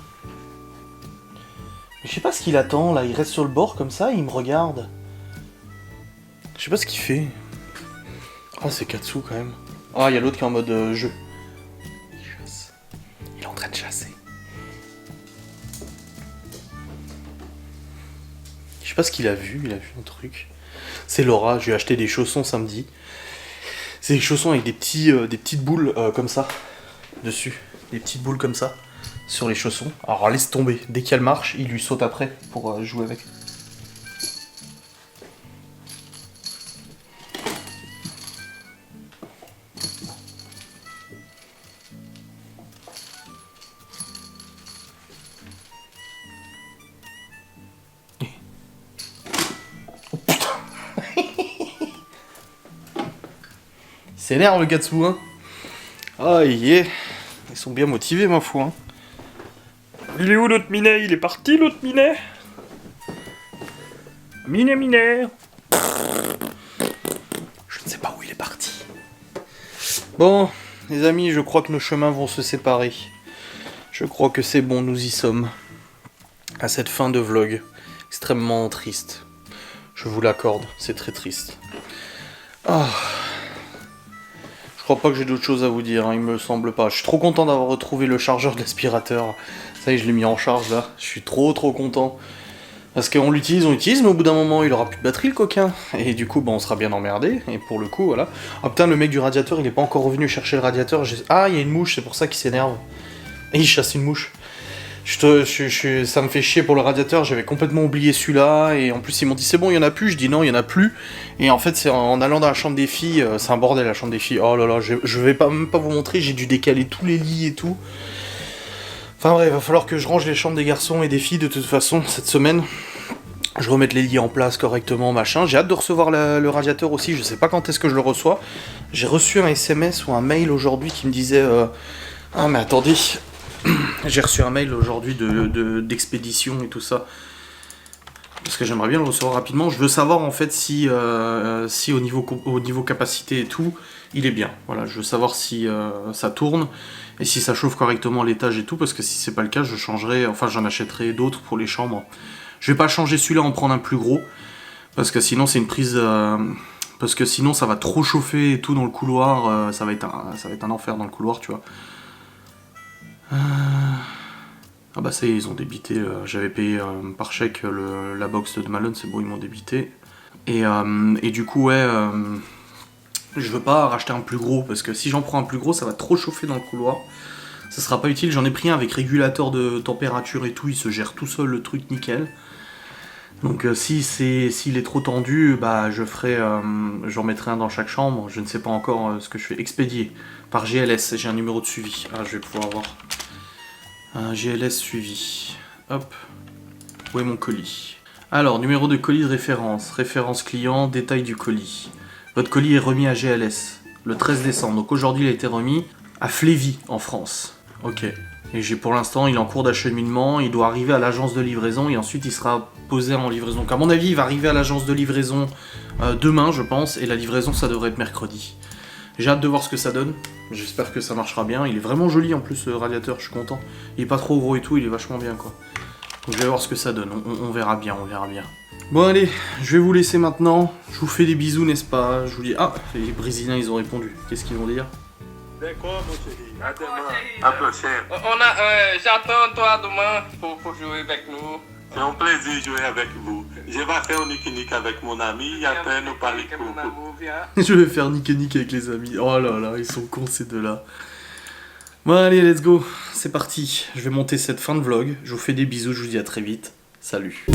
Je sais pas ce qu'il attend, là. Il reste sur le bord, comme ça, et il me regarde. Je sais pas ce qu'il fait. Ah, c'est Katsu, quand même. Ah, il y a l'autre qui est en mode jeu. Il chasse. Il est en train de chasser. Je sais pas ce qu'il a vu un truc. C'est Laura, je lui ai acheté des chaussons samedi. C'est des chaussons avec des petites boules comme ça, dessus. Des petites boules comme ça, sur les chaussons. Alors laisse tomber, dès qu'elle marche, il lui saute après pour jouer avec. C'est énerve le Katsu, hein. Ah, yeah. Ils sont bien motivés, ma foi. Hein. Il est où l'autre Minet? Il est parti, l'autre Minet? Minet. Je ne sais pas où il est parti. Bon, les amis, je crois que nos chemins vont se séparer. Je crois que c'est bon, nous y sommes. À cette fin de vlog. Extrêmement triste. Je vous l'accorde, c'est très triste. Ah... Je crois pas que j'ai d'autres choses à vous dire, hein, il me semble pas. Je suis trop content d'avoir retrouvé le chargeur de l'aspirateur. Ça y est, je l'ai mis en charge là. Je suis trop content. Parce qu'on l'utilise, mais au bout d'un moment, il aura plus de batterie le coquin. Et du coup, on sera bien emmerdé. Et pour le coup, voilà. Ah putain, le mec du radiateur, il est pas encore revenu chercher le radiateur. Ah, il y a une mouche, c'est pour ça qu'il s'énerve. Et il chasse une mouche. Ça me fait chier pour le radiateur, j'avais complètement oublié celui-là, et en plus ils m'ont dit c'est bon, il y en a plus, je dis non, il y en a plus, et en fait c'est en allant dans la chambre des filles, c'est un bordel la chambre des filles, oh là là, je vais même pas vous montrer, j'ai dû décaler tous les lits et tout. Enfin bref, il va falloir que je range les chambres des garçons et des filles de toute façon cette semaine. Je remette les lits en place correctement, machin. J'ai hâte de recevoir le radiateur aussi, je sais pas quand est-ce que je le reçois. J'ai reçu un SMS ou un mail aujourd'hui qui me disait ah mais attendez... J'ai reçu un mail aujourd'hui d'expédition et tout ça. Parce que j'aimerais bien le recevoir rapidement. Je veux savoir en fait si au niveau capacité et tout, il est bien. Voilà, je veux savoir si ça tourne et si ça chauffe correctement l'étage et tout. Parce que si c'est pas le cas, j'en achèterai d'autres pour les chambres. Je vais pas changer celui-là, en prendre un plus gros. Parce que sinon c'est une prise... parce que sinon ça va trop chauffer et tout dans le couloir. Ça va être un enfer dans le couloir, tu vois. Ah bah ça y est, ils ont débité, j'avais payé par chèque la box de Malone, c'est bon, ils m'ont débité. Et du coup, ouais, je veux pas racheter un plus gros, parce que si j'en prends un plus gros, ça va trop chauffer dans le couloir. Ça sera pas utile, j'en ai pris un avec régulateur de température et tout, il se gère tout seul le truc nickel. Donc s'il est trop tendu, bah j'en mettrai un dans chaque chambre. Je ne sais pas encore ce que je fais. Expédier par GLS, j'ai un numéro de suivi. Ah, je vais pouvoir avoir un GLS suivi. Hop, où est mon colis? Alors, numéro de colis de référence, référence client, détail du colis. Votre colis est remis à GLS le 13 décembre. Donc aujourd'hui, il a été remis à Flévy, en France. Ok. Et pour l'instant, il est en cours d'acheminement. Il doit arriver à l'agence de livraison et ensuite, il sera posé en livraison. Donc, à mon avis, il va arriver à l'agence de livraison demain, je pense. Et la livraison, ça devrait être mercredi. J'ai hâte de voir ce que ça donne. J'espère que ça marchera bien. Il est vraiment joli en plus, ce radiateur. Je suis content. Il est pas trop gros et tout. Il est vachement bien, quoi. Donc, je vais voir ce que ça donne. On verra bien, on verra bien. Bon, allez, je vais vous laisser maintenant. Je vous fais des bisous, n'est-ce pas? Je vous dis... Ah, les Brésiliens, ils ont répondu. Qu'est-ce qu'ils vont dire? D'accord, mon chéri. À demain. À prochaine. J'attends toi demain pour jouer avec nous. C'est un plaisir de jouer avec vous. Je vais faire un nique-nique avec mon ami et après nous parler beaucoup. Je vais faire nique-nique avec les amis. Oh là là, ils sont cons ces deux-là. Bon, allez, let's go. C'est parti. Je vais monter cette fin de vlog. Je vous fais des bisous, je vous dis à très vite. Salut.